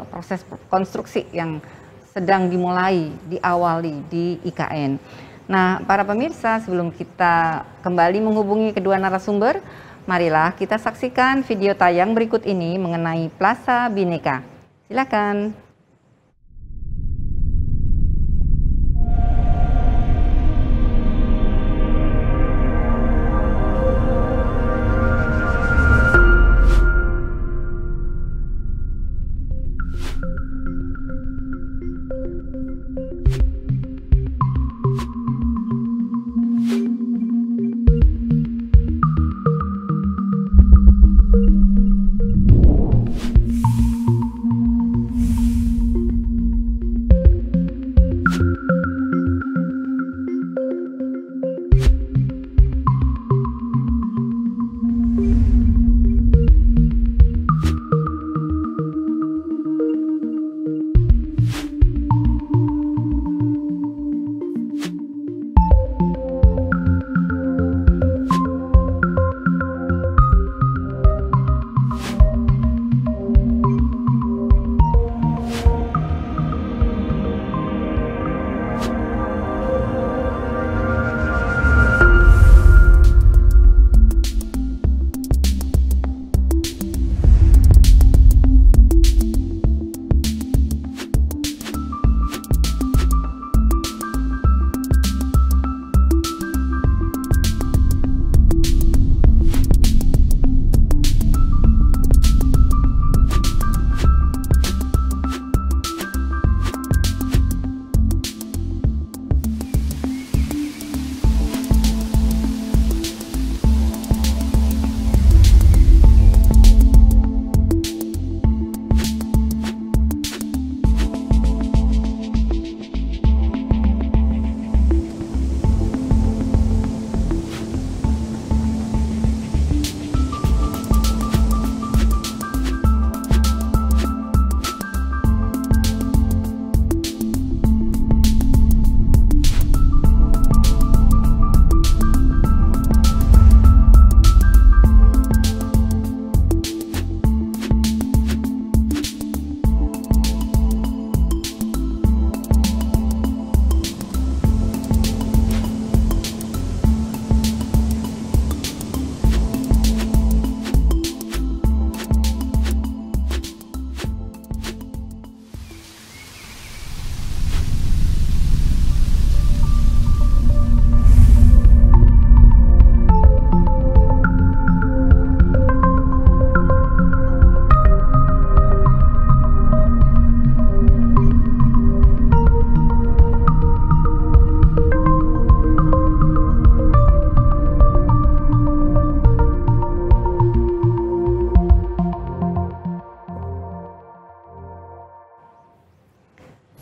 proses konstruksi yang sedang dimulai, diawali di IKN. Nah, para pemirsa, sebelum kita kembali menghubungi kedua narasumber, marilah kita saksikan video tayang berikut ini mengenai Plaza Bhinneka. Silakan.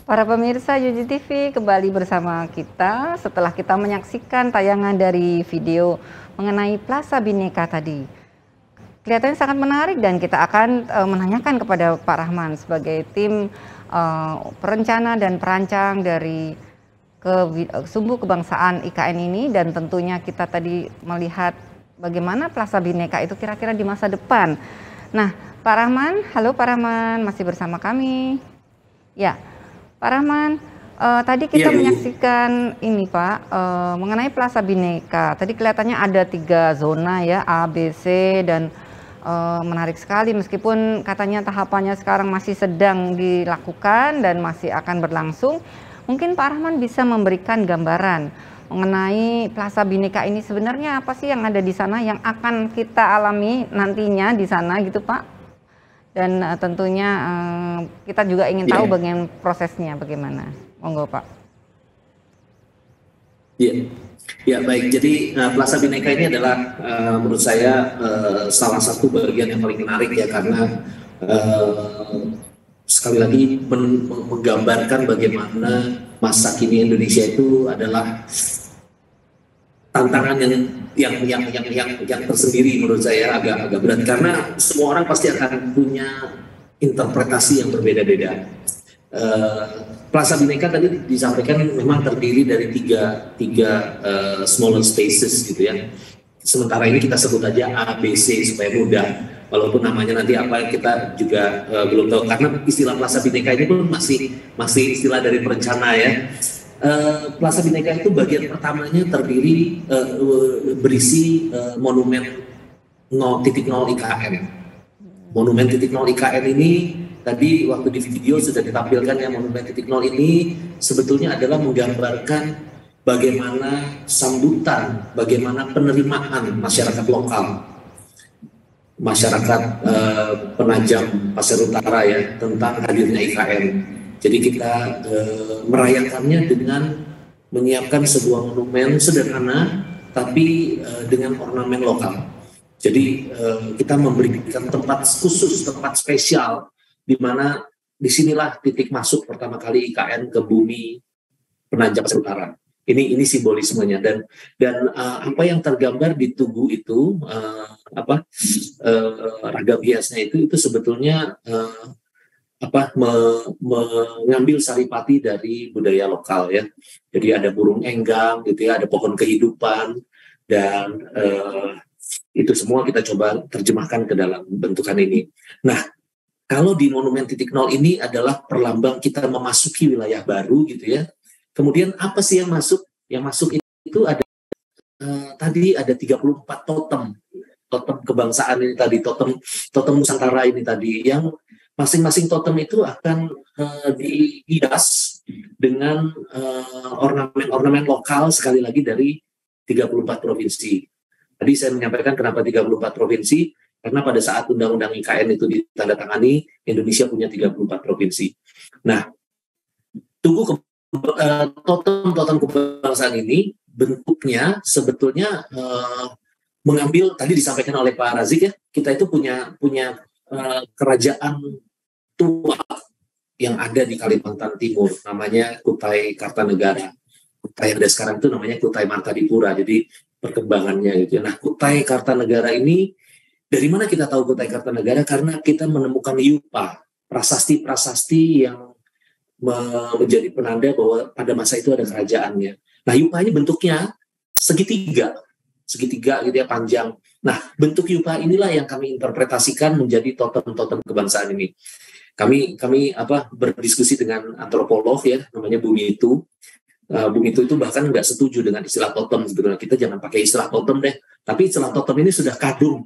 Para pemirsa Yuji TV kembali bersama kita setelah kita menyaksikan tayangan dari video mengenai Plaza Bhinneka tadi. Kelihatannya sangat menarik dan kita akan menanyakan kepada Pak Rahman sebagai tim perencana dan perancang dari Sumbu Kebangsaan IKN ini, dan tentunya kita tadi melihat bagaimana Plaza Bhinneka itu kira-kira di masa depan. Nah, Pak Rahman, halo Pak Rahman, masih bersama kami. Ya, Pak Rahman, tadi kita menyaksikan ini Pak, mengenai Plaza Bhinneka. Tadi kelihatannya ada 3 zona ya, A, B, C, dan menarik sekali meskipun katanya tahapannya sekarang masih sedang dilakukan dan masih akan berlangsung. Mungkin Pak Rahman bisa memberikan gambaran mengenai Plaza Bhinneka ini sebenarnya apa sih yang ada di sana yang akan kita alami nantinya di sana gitu Pak? Dan tentunya kita juga ingin tahu bagaimana prosesnya, bagaimana. Monggo Pak. Ya baik, jadi Plaza Bhinneka ini adalah menurut saya salah satu bagian yang paling menarik ya, karena sekali lagi menggambarkan bagaimana masa kini Indonesia itu adalah tantangan yang tersendiri menurut saya, agak berat karena semua orang pasti akan punya interpretasi yang berbeda-beda. Plaza Bhinneka tadi disampaikan memang terdiri dari tiga smaller spaces gitu ya. Sementara ini kita sebut aja A, B, C supaya mudah. Walaupun namanya nanti apa kita juga belum tahu, karena istilah Plaza Bhinneka ini pun masih istilah dari perencana ya. Plaza Bhinneka itu bagian pertamanya terdiri berisi monumen 0.0 IKN. Monumen 0.0 IKN ini tadi waktu di video sudah ditampilkan ya, monumen 0.0 ini sebetulnya adalah menggambarkan bagaimana sambutan, bagaimana penerimaan masyarakat lokal, masyarakat Penajam Pasir Utara ya tentang hadirnya IKN. Jadi kita merayakannya dengan menyiapkan sebuah monumen sederhana tapi dengan ornamen lokal. Jadi kita memberikan tempat khusus, tempat spesial di mana disinilah titik masuk pertama kali IKN ke bumi Penajam Pasir Utara. Ini simbolismenya dan apa yang tergambar di tugu itu ragam hiasnya itu sebetulnya mengambil saripati dari budaya lokal ya. Jadi ada burung enggang gitu ya, ada pohon kehidupan dan itu semua kita coba terjemahkan ke dalam bentukan ini. Nah, kalau di monumen 0.0 ini adalah perlambang kita memasuki wilayah baru gitu ya. Kemudian apa sih yang masuk? Yang masuk itu ada tadi ada 34 totem kebangsaan ini tadi, totem Nusantara ini tadi, yang masing-masing totem itu akan dihias dengan ornamen lokal sekali lagi dari 34 provinsi. Tadi saya menyampaikan kenapa 34 provinsi, karena pada saat Undang-Undang IKN itu ditandatangani, Indonesia punya 34 provinsi. Nah, totem kebangsaan ini bentuknya sebetulnya mengambil, tadi disampaikan oleh Pak Razik ya, kita itu punya kerajaan tua yang ada di Kalimantan Timur, namanya Kutai Kartanegara. Kutai yang ada sekarang itu namanya Kutai Martadipura, jadi perkembangannya gitu. Nah, Kutai Kartanegara ini, dari mana kita tahu Kutai Kartanegara? Karena kita menemukan yupa, prasasti-prasasti yang menjadi penanda bahwa pada masa itu ada kerajaannya. Nah, yupa ini bentuknya segitiga gitu ya, panjang. Nah, bentuk yupa inilah yang kami interpretasikan menjadi totem-totem kebangsaan ini. Kami berdiskusi dengan antropolog ya, namanya Bumi itu. Bumi itu bahkan nggak setuju dengan istilah totem sebetulnya. Kita jangan pakai istilah totem deh. Tapi istilah totem ini sudah kadung,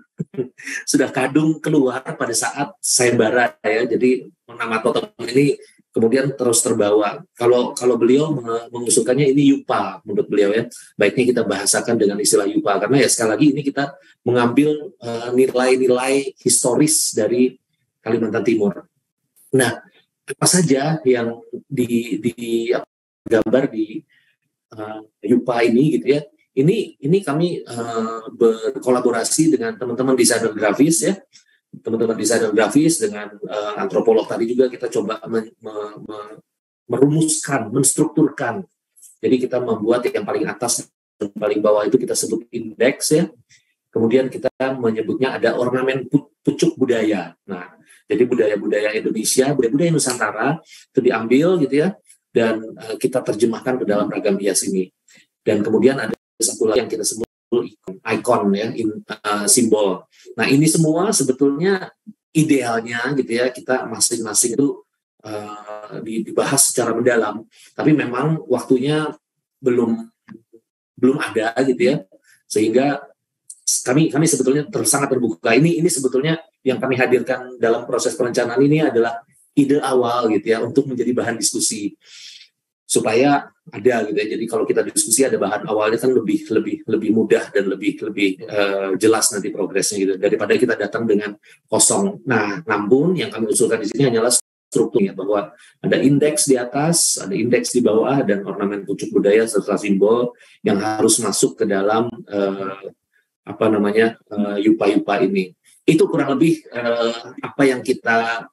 sudah kadung keluar pada saat sayembara ya. Jadi nama totem ini kemudian terus terbawa. Kalau beliau mengusulkannya ini yupa menurut beliau ya. Baiknya kita bahasakan dengan istilah yupa, karena ya sekali lagi ini kita mengambil nilai-nilai historis dari Kalimantan Timur. Nah, apa saja yang digambar di yupa ini gitu ya. Ini kami berkolaborasi dengan teman-teman desainer grafis ya. Teman-teman desainer grafis dengan antropolog tadi juga kita coba merumuskan, menstrukturkan. Jadi kita membuat yang paling atas dan paling bawah itu kita sebut indeks ya. Kemudian kita menyebutnya ada ornamen pucuk budaya. Nah, jadi budaya-budaya Indonesia, budaya-budaya Nusantara itu diambil gitu ya, dan kita terjemahkan ke dalam ragam hias ini. Dan kemudian ada satu lagi yang kita sebut ikon ya, simbol. Nah, ini semua sebetulnya idealnya gitu ya, kita masing-masing itu dibahas secara mendalam. Tapi memang waktunya belum ada gitu ya, sehingga kami sebetulnya sangat terbuka. Ini sebetulnya yang kami hadirkan dalam proses perencanaan ini adalah ide awal gitu ya, untuk menjadi bahan diskusi supaya ada gitu ya. Jadi kalau kita diskusi ada bahan awalnya kan lebih mudah dan lebih jelas nanti progresnya gitu, daripada kita datang dengan kosong. Nah, namun yang kami usulkan di sini hanyalah strukturnya, bahwa ada indeks di atas, ada indeks di bawah, dan ornamen pucuk budaya serta simbol yang harus masuk ke dalam yupa-yupa ini. Itu kurang lebih apa yang kita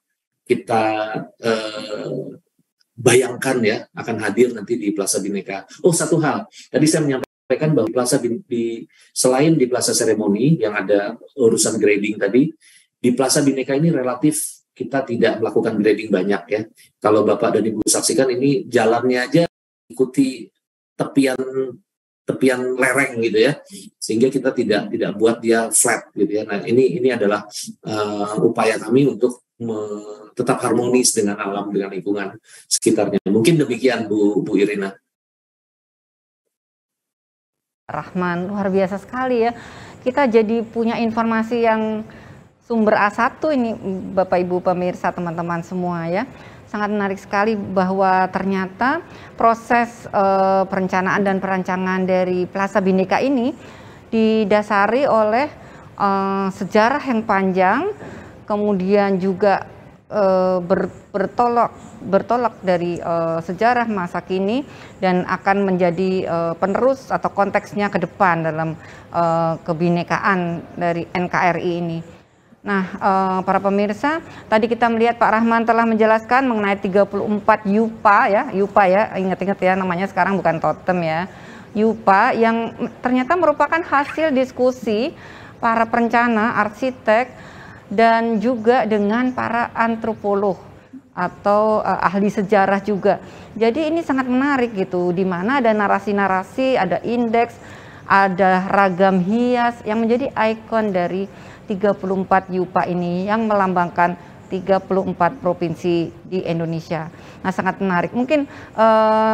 bayangkan ya akan hadir nanti di Plaza Bhinneka. Oh, satu hal, tadi saya menyampaikan bahwa selain di Plaza Seremoni yang ada urusan grading tadi, di Plaza Bhinneka ini relatif kita tidak melakukan grading banyak ya. Kalau Bapak dan Ibu saksikan, ini jalannya aja ikuti tepian lereng gitu ya, sehingga kita tidak buat dia flat gitu ya. Nah, ini adalah upaya kami untuk tetap harmonis dengan alam, dengan lingkungan sekitarnya. Mungkin demikian Bu Irina. Rahman, luar biasa sekali ya. Kita jadi punya informasi yang sumber A1 ini, Bapak Ibu pemirsa, teman-teman semua ya. Sangat menarik sekali bahwa ternyata proses perencanaan dan perancangan dari Plaza Bhinneka ini didasari oleh sejarah yang panjang, kemudian juga bertolak dari sejarah masa kini, dan akan menjadi penerus atau konteksnya ke depan dalam kebinekaan dari NKRI ini. Nah, para pemirsa, tadi kita melihat Pak Rahman telah menjelaskan mengenai 34 yupa ya, ingat-ingat ya, namanya sekarang bukan totem ya, yupa yang ternyata merupakan hasil diskusi para perencana, arsitek, dan juga dengan para antropolog atau ahli sejarah juga. Jadi ini sangat menarik gitu, di mana ada narasi-narasi, ada indeks, ada ragam hias yang menjadi ikon dari 34 yupa ini yang melambangkan 34 provinsi di Indonesia. Nah, sangat menarik. Mungkin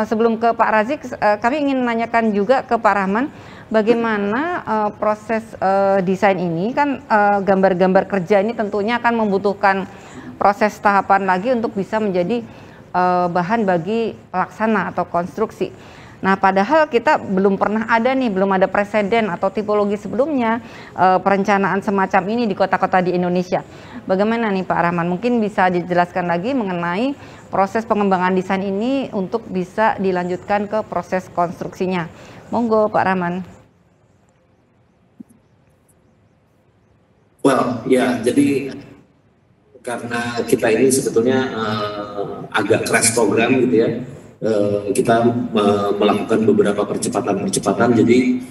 sebelum ke Pak Razik, kami ingin menanyakan juga ke Pak Rahman, bagaimana proses desain ini, kan gambar-gambar kerja ini tentunya akan membutuhkan proses tahapan lagi untuk bisa menjadi bahan bagi pelaksana atau konstruksi. Nah, padahal kita belum pernah ada nih, belum ada preseden atau tipologi sebelumnya perencanaan semacam ini di kota-kota di Indonesia. Bagaimana nih Pak Rahman? Mungkin bisa dijelaskan lagi mengenai proses pengembangan desain ini untuk bisa dilanjutkan ke proses konstruksinya. Monggo Pak Rahman. Well, ya, jadi karena kita ini sebetulnya agak crash program gitu ya. Kita melakukan beberapa percepatan. Jadi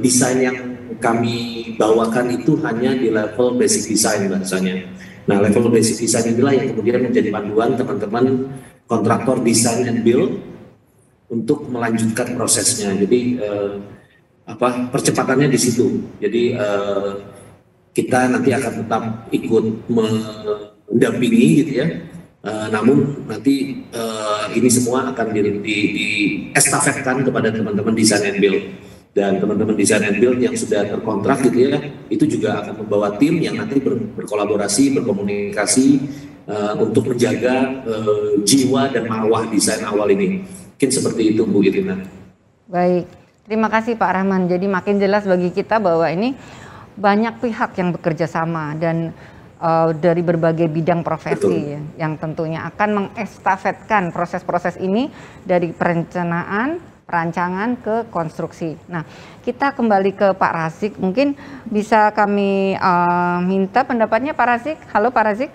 desain yang kami bawakan itu hanya di level basic design bahasanya. Nah, level basic design inilah yang kemudian menjadi panduan teman-teman kontraktor design and build untuk melanjutkan prosesnya. Jadi percepatannya di situ. Jadi kita nanti akan tetap ikut mendampingi gitu ya. Namun nanti ini semua akan diestafetkan kepada teman-teman design and build, dan teman-teman design and build yang sudah terkontrak gitu ya, itu juga akan membawa tim yang nanti berkolaborasi, berkomunikasi untuk menjaga jiwa dan marwah desain awal ini. Mungkin seperti itu Bu Irina. Baik, terima kasih Pak Rahman. Jadi makin jelas bagi kita bahwa ini banyak pihak yang bekerja sama dan dari berbagai bidang profesi ya, yang tentunya akan mengestafetkan proses-proses ini dari perencanaan, perancangan ke konstruksi. Nah, kita kembali ke Pak Razik. Mungkin bisa kami minta pendapatnya Pak Razik. Halo Pak Razik.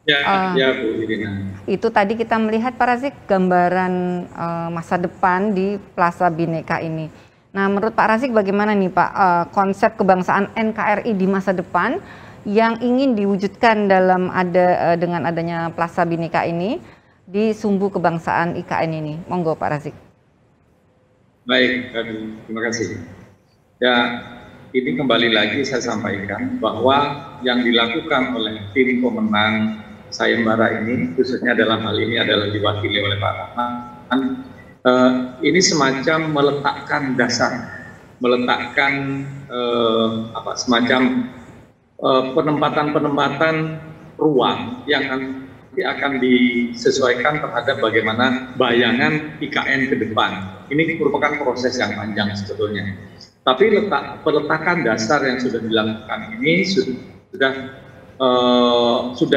Ya Bu Irina. Itu tadi kita melihat Pak Razik gambaran masa depan di Plaza Bhinneka ini. Nah, menurut Pak Razik bagaimana nih Pak konsep kebangsaan NKRI di masa depan yang ingin diwujudkan dengan adanya Plaza Bhinneka ini di sumbu kebangsaan IKN ini? Monggo Pak Razik. Baik, terima kasih. Ya, ini kembali lagi saya sampaikan bahwa yang dilakukan oleh tim pemenang sayembara ini, khususnya dalam hal ini adalah diwakili oleh Pak Rahman, ini semacam meletakkan dasar, meletakkan semacam penempatan ruang yang nanti akan disesuaikan terhadap bagaimana bayangan IKN ke depan. Ini merupakan proses yang panjang sebetulnya. Tapi peletakan dasar yang sudah dilakukan ini sudah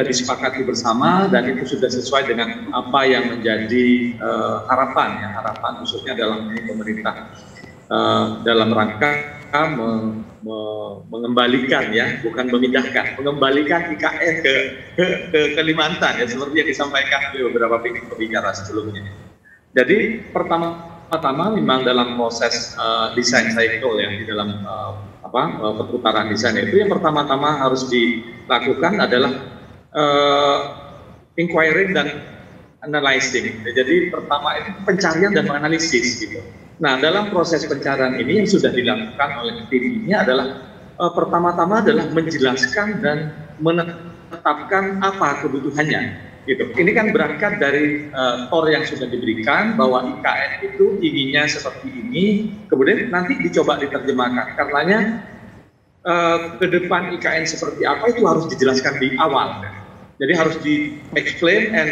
disepakati bersama dan itu sudah sesuai dengan apa yang menjadi harapan khususnya dalam ini pemerintah dalam rangka mengembalikan bukan memindahkan, mengembalikan IKN ke Kalimantan seperti yang disampaikan oleh beberapa pembicara sebelumnya. Jadi pertama memang dalam proses desain cycle di dalam perputaran desain itu yang pertama-tama harus dilakukan adalah inquiring dan analyzing. Jadi pertama itu pencarian dan menganalisis gitu. Nah, dalam proses pencarian ini yang sudah dilakukan oleh tim ini adalah pertama-tama adalah menjelaskan dan menetapkan apa kebutuhannya. Gitu. Ini kan berangkat dari TOR yang sudah diberikan bahwa IKN itu inginnya seperti ini, kemudian nanti dicoba diterjemahkan. Karenanya ke depan IKN seperti apa itu harus dijelaskan di awal. Jadi harus di-explain and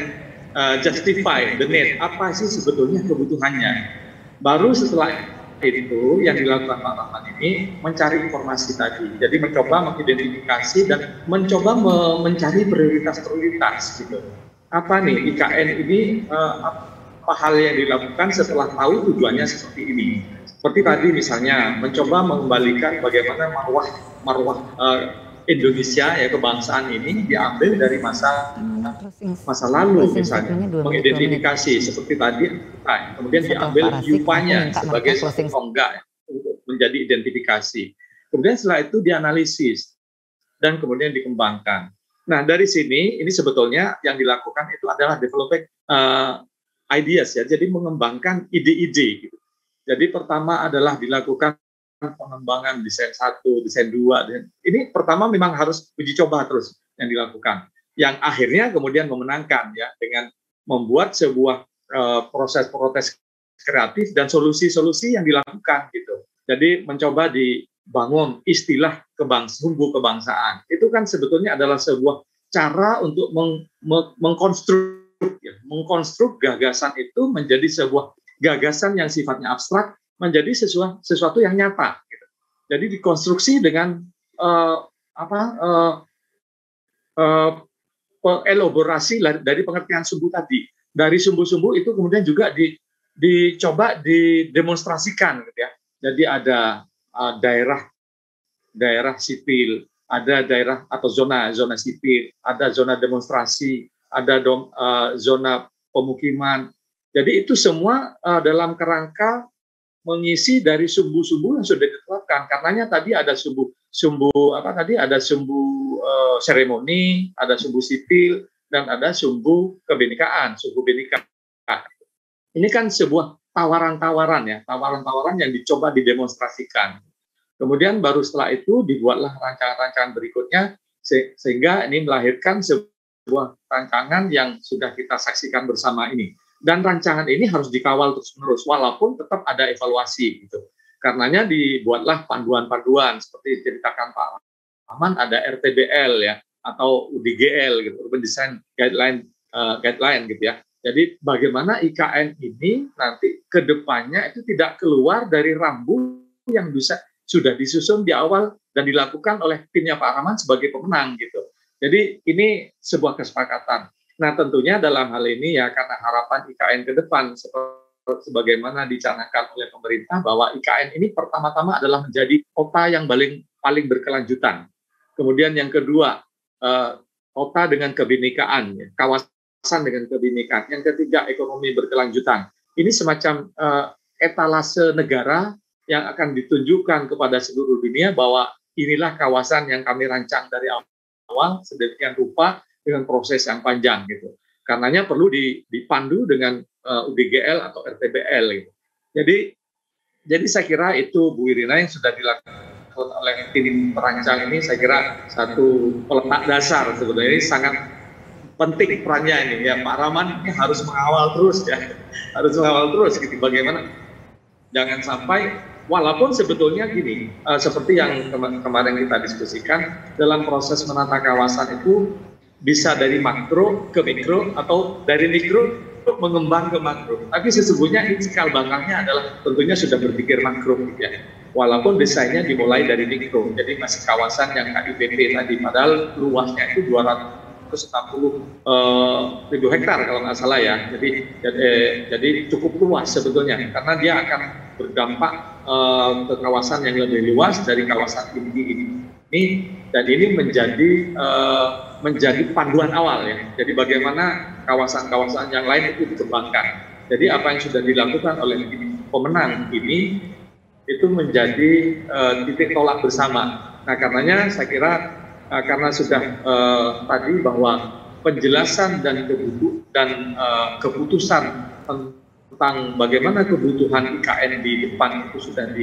justify the need. Apa sih sebetulnya kebutuhannya? Baru setelah itu yang dilakukan Pak Rahman ini mencari informasi tadi. Jadi mencoba mengidentifikasi dan mencoba mencari prioritas-prioritas gitu. Apa nih IKN ini apa hal yang dilakukan setelah tahu tujuannya seperti ini. Seperti tadi misalnya mencoba mengembalikan bagaimana marwah Indonesia kebangsaan ini diambil dari masa lalu misalnya mengidentifikasi seperti tadi kemudian diambil yupanya sebagai suatu tonggak untuk menjadi identifikasi. Kemudian setelah itu dianalisis dan kemudian dikembangkan. Nah, dari sini ini sebetulnya yang dilakukan itu adalah developing ideas jadi mengembangkan ide-ide gitu. Jadi pertama adalah dilakukan pengembangan desain 1, desain 2. Ini pertama memang harus uji coba terus yang dilakukan. Yang akhirnya kemudian memenangkan dengan membuat sebuah proses kreatif dan solusi-solusi yang dilakukan gitu. Jadi mencoba dibangun istilah sumbu kebangsaan. Itu kan sebetulnya adalah sebuah cara untuk mengkonstruk gagasan itu menjadi sebuah gagasan yang sifatnya abstrak menjadi sesuatu yang nyata. Gitu. Jadi dikonstruksi dengan elaborasi dari pengertian sumbu tadi. Dari sumbu-sumbu itu kemudian juga dicoba didemonstrasikan, gitu ya. Jadi ada daerah sipil, ada daerah atau zona sipil, ada zona demonstrasi, ada zona pemukiman. Jadi itu semua dalam kerangka mengisi dari sumbu-sumbu yang sudah ditetapkan. Karenanya tadi ada sumbu seremoni, ada sumbu sipil, dan ada sumbu kebenekaan, sumbu Bhinneka. Ini kan sebuah tawaran-tawaran yang dicoba didemonstrasikan. Kemudian baru setelah itu dibuatlah rancangan-rancangan berikutnya sehingga ini melahirkan sebuah rancangan yang sudah kita saksikan bersama ini. Dan rancangan ini harus dikawal terus-menerus walaupun tetap ada evaluasi gitu. Karenanya dibuatlah panduan-panduan seperti diceritakan Pak Rahman, ada RTBL atau UDGL gitu, Urban Design Guideline gitu ya. Jadi bagaimana IKN ini nanti ke depannya itu tidak keluar dari rambu yang sudah disusun di awal dan dilakukan oleh timnya Pak Rahman sebagai pemenang gitu. Jadi ini sebuah kesepakatan. Nah tentunya dalam hal ini karena harapan IKN ke depan sebagaimana dicanangkan oleh pemerintah bahwa IKN ini pertama-tama adalah menjadi kota yang paling berkelanjutan. Kemudian yang kedua kota dengan kebinekaan, ya, kawasan dengan kebinekaan. Yang ketiga, ekonomi berkelanjutan. Ini semacam etalase negara yang akan ditunjukkan kepada seluruh dunia bahwa inilah kawasan yang kami rancang dari awal sedemikian rupa dengan proses yang panjang gitu. Karenanya perlu dipandu dengan UDGL atau RTBL gitu. Jadi saya kira itu Bu Irina yang sudah dilakukan oleh tim perancang ini, saya kira satu peletak dasar sebenarnya. Ini sangat penting perannya ini ya. Pak Rahman ini harus mengawal terus ya, harus mengawal terus gitu. Bagaimana jangan sampai, walaupun sebetulnya gini, seperti yang kemarin kita diskusikan, dalam proses menata kawasan itu bisa dari makro ke mikro atau dari mikro mengembang ke makro. Tapi sesungguhnya cikal bakalnya adalah tentunya sudah berpikir makro ya. Walaupun desainnya dimulai dari mikro. Jadi masih kawasan yang KIPP tadi, padahal luasnya itu 260.000 hektar kalau nggak salah ya. Jadi cukup luas sebetulnya karena dia akan berdampak ke kawasan yang lebih luas dari kawasan tinggi ini. Dan ini menjadi panduan awal ya. Jadi bagaimana kawasan-kawasan yang lain itu dikembangkan. Jadi apa yang sudah dilakukan oleh pemenang ini itu menjadi titik tolak bersama. Nah karenanya saya kira karena sudah tadi bahwa penjelasan dan keputusan tentang bagaimana kebutuhan IKN di depan itu sudah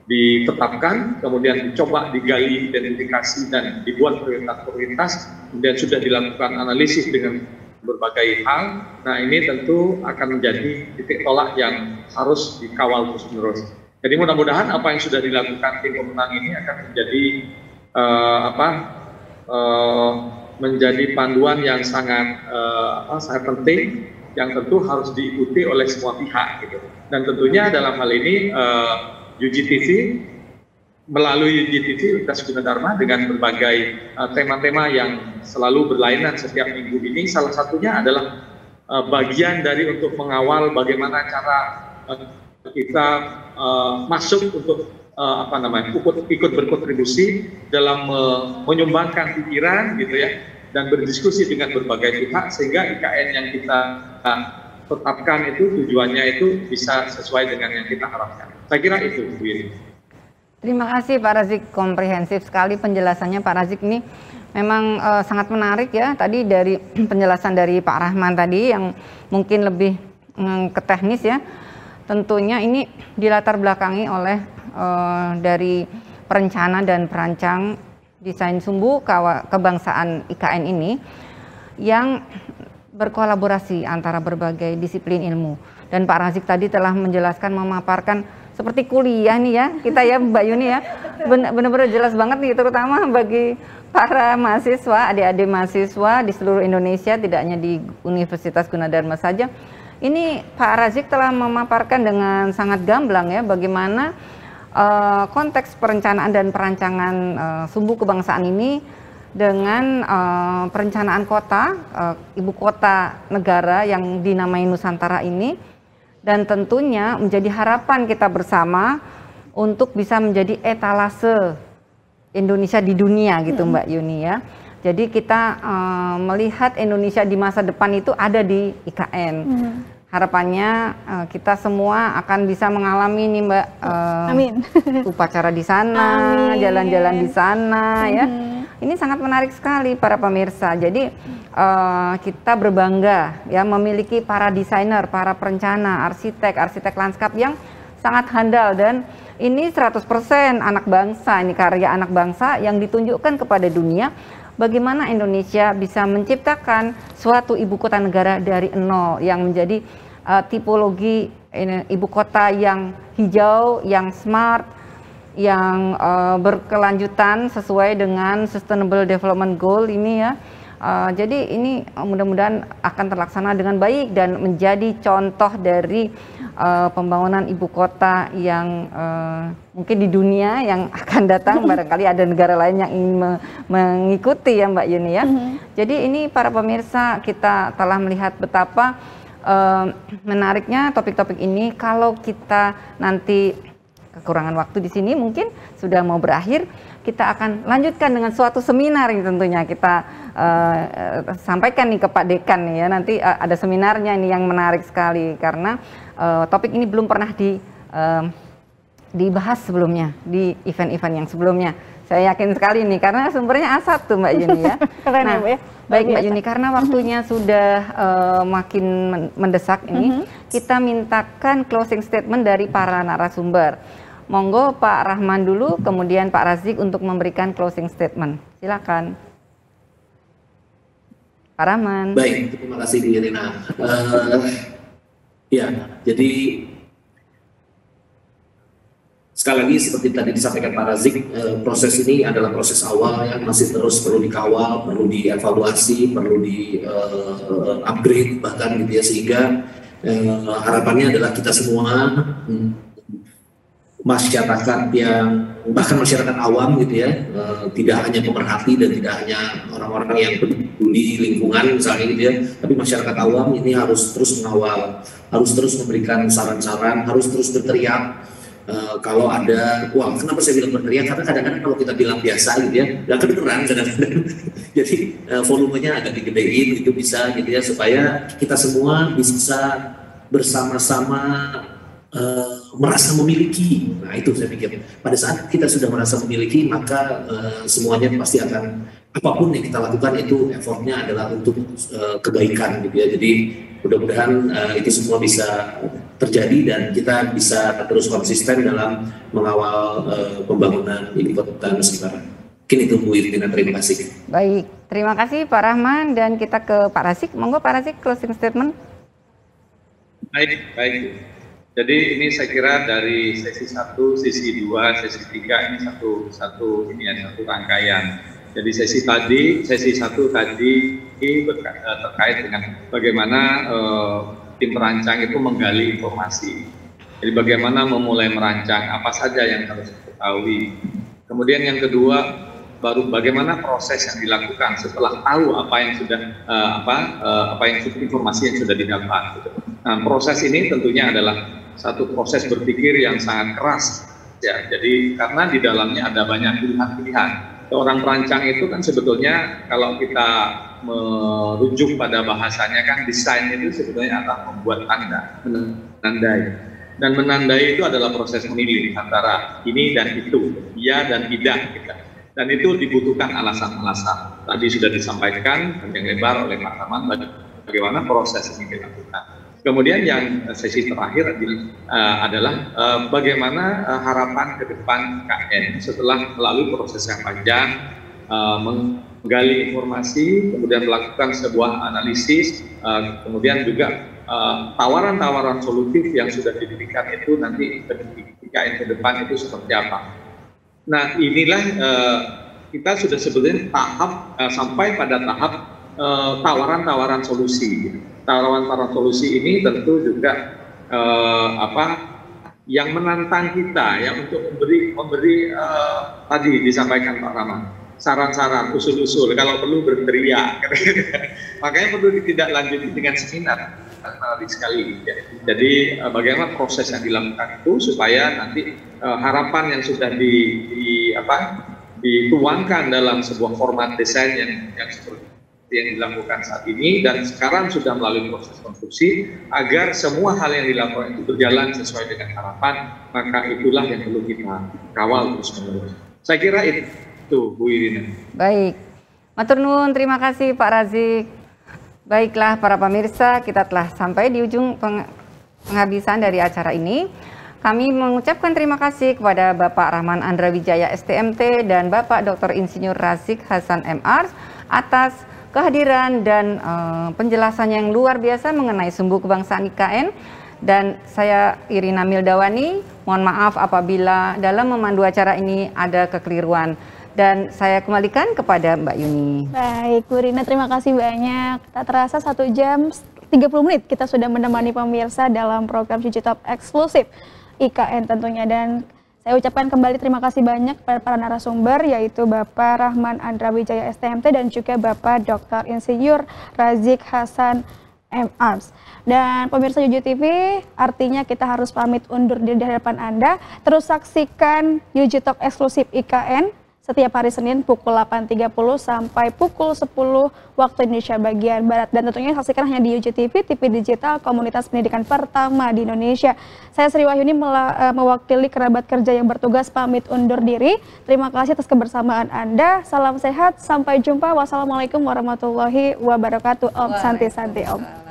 ditetapkan, kemudian dicoba digali, identifikasi dan dibuat prioritas-prioritas, kemudian sudah dilakukan analisis dengan berbagai hal. Nah ini tentu akan menjadi titik tolak yang harus dikawal terus-menerus. Jadi mudah-mudahan apa yang sudah dilakukan tim pemenang ini akan menjadi panduan yang sangat penting, yang tentu harus diikuti oleh semua pihak gitu. Dan tentunya dalam hal ini UGTV melalui UGTV Universitas Gunadarma dengan berbagai tema-tema yang selalu berlainan setiap minggu ini, salah satunya adalah bagian dari untuk mengawal bagaimana cara kita masuk untuk ikut berkontribusi dalam menyumbangkan pikiran gitu ya, dan berdiskusi dengan berbagai pihak sehingga IKN yang kita tetapkan itu tujuannya itu bisa sesuai dengan yang kita harapkan. Saya kira itu, Bu Iri. Terima kasih Pak Razik, komprehensif sekali penjelasannya Pak Razik. Ini memang sangat menarik ya, tadi dari penjelasan dari Pak Rahman tadi yang mungkin lebih ke teknis ya. Tentunya ini dilatar belakangi oleh dari perencana dan perancang desain sumbu kebangsaan IKN ini yang berkolaborasi antara berbagai disiplin ilmu. Dan Pak Razik tadi telah menjelaskan, memaparkan seperti kuliah nih ya kita ya Mbak Yuni ya, benar-benar jelas banget nih, terutama bagi para mahasiswa, adik-adik mahasiswa di seluruh Indonesia, tidak hanya di Universitas Gunadarma saja. Ini Pak Razik telah memaparkan dengan sangat gamblang ya bagaimana konteks perencanaan dan perancangan sumbu kebangsaan ini dengan perencanaan kota, ibu kota negara yang dinamai Nusantara ini. Dan tentunya menjadi harapan kita bersama untuk bisa menjadi etalase Indonesia di dunia gitu Mbak Yuni ya. Jadi kita melihat Indonesia di masa depan itu ada di IKN. Harapannya kita semua akan bisa mengalami nih Mbak, amin, upacara di sana, jalan-jalan di sana ya. Ini sangat menarik sekali para pemirsa. Jadi kita berbangga ya memiliki para desainer, para perencana, arsitek lanskap yang sangat handal, dan ini 100% anak bangsa, ini karya anak bangsa yang ditunjukkan kepada dunia bagaimana Indonesia bisa menciptakan suatu ibu kota negara dari nol yang menjadi tipologi ibu kota yang hijau, yang smart, yang berkelanjutan sesuai dengan Sustainable Development Goal ini ya. Jadi ini mudah-mudahan akan terlaksana dengan baik dan menjadi contoh dari pembangunan ibu kota yang mungkin di dunia yang akan datang, barangkali ada negara lain yang ingin mengikuti ya Mbak Yuni ya. Jadi ini para pemirsa, kita telah melihat betapa menariknya topik-topik ini kalau kita nanti kekurangan waktu di sini mungkin sudah mau berakhir. Kita akan lanjutkan dengan suatu seminar yang tentunya kita sampaikan nih ke Pak Dekan nih ya. Nanti ada seminarnya ini yang menarik sekali karena topik ini belum pernah dibahas sebelumnya di event-event yang sebelumnya. Saya yakin sekali nih karena sumbernya A1 Mbak Yuni ya. Keren nah, ya, Bu, ya? Baik Mbak Yuni, karena waktunya sudah makin mendesak ini, kita mintakan closing statement dari para narasumber. Monggo Pak Rahman dulu, kemudian Pak Razik untuk memberikan closing statement. Silakan. Pak Rahman. Baik, terima kasih Irina. Ya, jadi sekali lagi seperti tadi disampaikan Pak Razik, proses ini adalah proses awal yang masih terus perlu dikawal, perlu dievaluasi, perlu di upgrade bahkan gitu ya, sehingga harapannya adalah kita semua masyarakat yang bahkan masyarakat awam gitu ya, tidak hanya pemerhati dan tidak hanya orang-orang yang peduli lingkungan misalnya gitu ya, tapi masyarakat awam ini harus terus mengawal, harus terus memberikan saran-saran, harus terus berteriak. Kalau ada, wah kenapa saya bilang berteriak? Karena kadang-kadang kalau kita bilang biasa gitu ya, nggak kedengeran kadang-kadang. Jadi volumenya agak digedein gitu bisa gitu ya, supaya kita semua bisa bersama-sama merasa memiliki. Nah itu saya pikir pada saat kita sudah merasa memiliki, maka semuanya pasti akan, apapun yang kita lakukan itu effortnya adalah untuk kebaikan gitu ya. Jadi mudah-mudahan itu semua bisa terjadi dan kita bisa terus konsisten dalam mengawal pembangunan ibu kota Nusantara. Mungkin itu Bu Irina, terima kasih. Baik, terima kasih Pak Rahman, dan kita ke Pak Razik. Monggo Pak Razik, closing statement. Baik. Jadi ini saya kira dari sesi 1, sesi 2, sesi 3 ini satu rangkaian. Jadi sesi 1 tadi terkait dengan bagaimana tim perancang itu menggali informasi. Jadi bagaimana memulai merancang, apa saja yang harus diketahui. Kemudian yang kedua, baru bagaimana proses yang dilakukan setelah tahu apa yang sudah informasi yang sudah didapat. Nah, proses ini tentunya adalah satu proses berpikir yang sangat keras ya. Jadi karena di dalamnya ada banyak pilihan-pilihan. Orang perancang itu kan sebetulnya kalau kita merujuk pada bahasanya kan desain itu sebetulnya adalah membuat tanda, menandai. Dan menandai itu adalah proses memilih antara ini dan itu, iya dan tidak gitu. Dan itu dibutuhkan alasan-alasan. Tadi sudah disampaikan panjang lebar oleh Pak Rahman bagaimana proses ini dilakukan. Kemudian yang sesi terakhir adalah bagaimana harapan ke depan KN setelah melalui proses yang panjang, menggali informasi, kemudian melakukan sebuah analisis, kemudian juga tawaran-tawaran solutif yang sudah diberikan itu nanti di KN ke depan itu seperti apa. Nah inilah kita sudah sebetulnya sampai pada tahap tawaran-tawaran solusi. Tawaran-tawaran solusi ini tentu juga yang menantang kita ya untuk memberi tadi disampaikan Pak Rahman, saran-saran, usul-usul, kalau perlu berteriak. Makanya perlu ditindaklanjuti dengan seminar. Menarik sekali. Jadi bagaimana proses yang dilakukan itu supaya nanti harapan yang sudah dituangkan dalam sebuah format desain yang seperti yang dilakukan saat ini dan sekarang sudah melalui proses konstruksi agar semua hal yang dilakukan itu berjalan sesuai dengan harapan, maka itulah yang perlu kita kawal terus-menerus. Saya kira itu Bu Irina. Baik, matur nuwun, terima kasih Pak Razik. Baiklah para pemirsa, kita telah sampai di ujung penghabisan dari acara ini. Kami mengucapkan terima kasih kepada Bapak Rahman Andra Wijaya STMT dan Bapak Dr. Insinyur Razik Hasan MR atas kehadiran dan penjelasan yang luar biasa mengenai sumbu kebangsaan IKN. Dan saya Irina Mildawani, mohon maaf apabila dalam memandu acara ini ada kekeliruan. Dan saya kembalikan kepada Mbak Yuni. Baik, Bu Rina, terima kasih banyak. Tak terasa 1 jam 30 menit kita sudah menemani pemirsa dalam program Yujitop eksklusif IKN tentunya. Dan saya ucapkan kembali terima kasih banyak kepada para narasumber, yaitu Bapak Rahman Andra Wijaya STMT dan juga Bapak Dr. Insinyur Razik Hasan Arms. Dan pemirsa Yuji TV, artinya kita harus pamit undur diri di hadapan Anda. Terus saksikan Yuji Talk eksklusif IKN setiap hari Senin pukul 8.30 sampai pukul 10 waktu Indonesia bagian Barat. Dan tentunya saksikan hanya di Yuji TV, TV digital, komunitas pendidikan pertama di Indonesia. Saya Sri Wahyuni mewakili kerabat kerja yang bertugas pamit undur diri. Terima kasih atas kebersamaan Anda. Salam sehat, sampai jumpa. Wassalamualaikum warahmatullahi wabarakatuh. Om Santi Santi Om.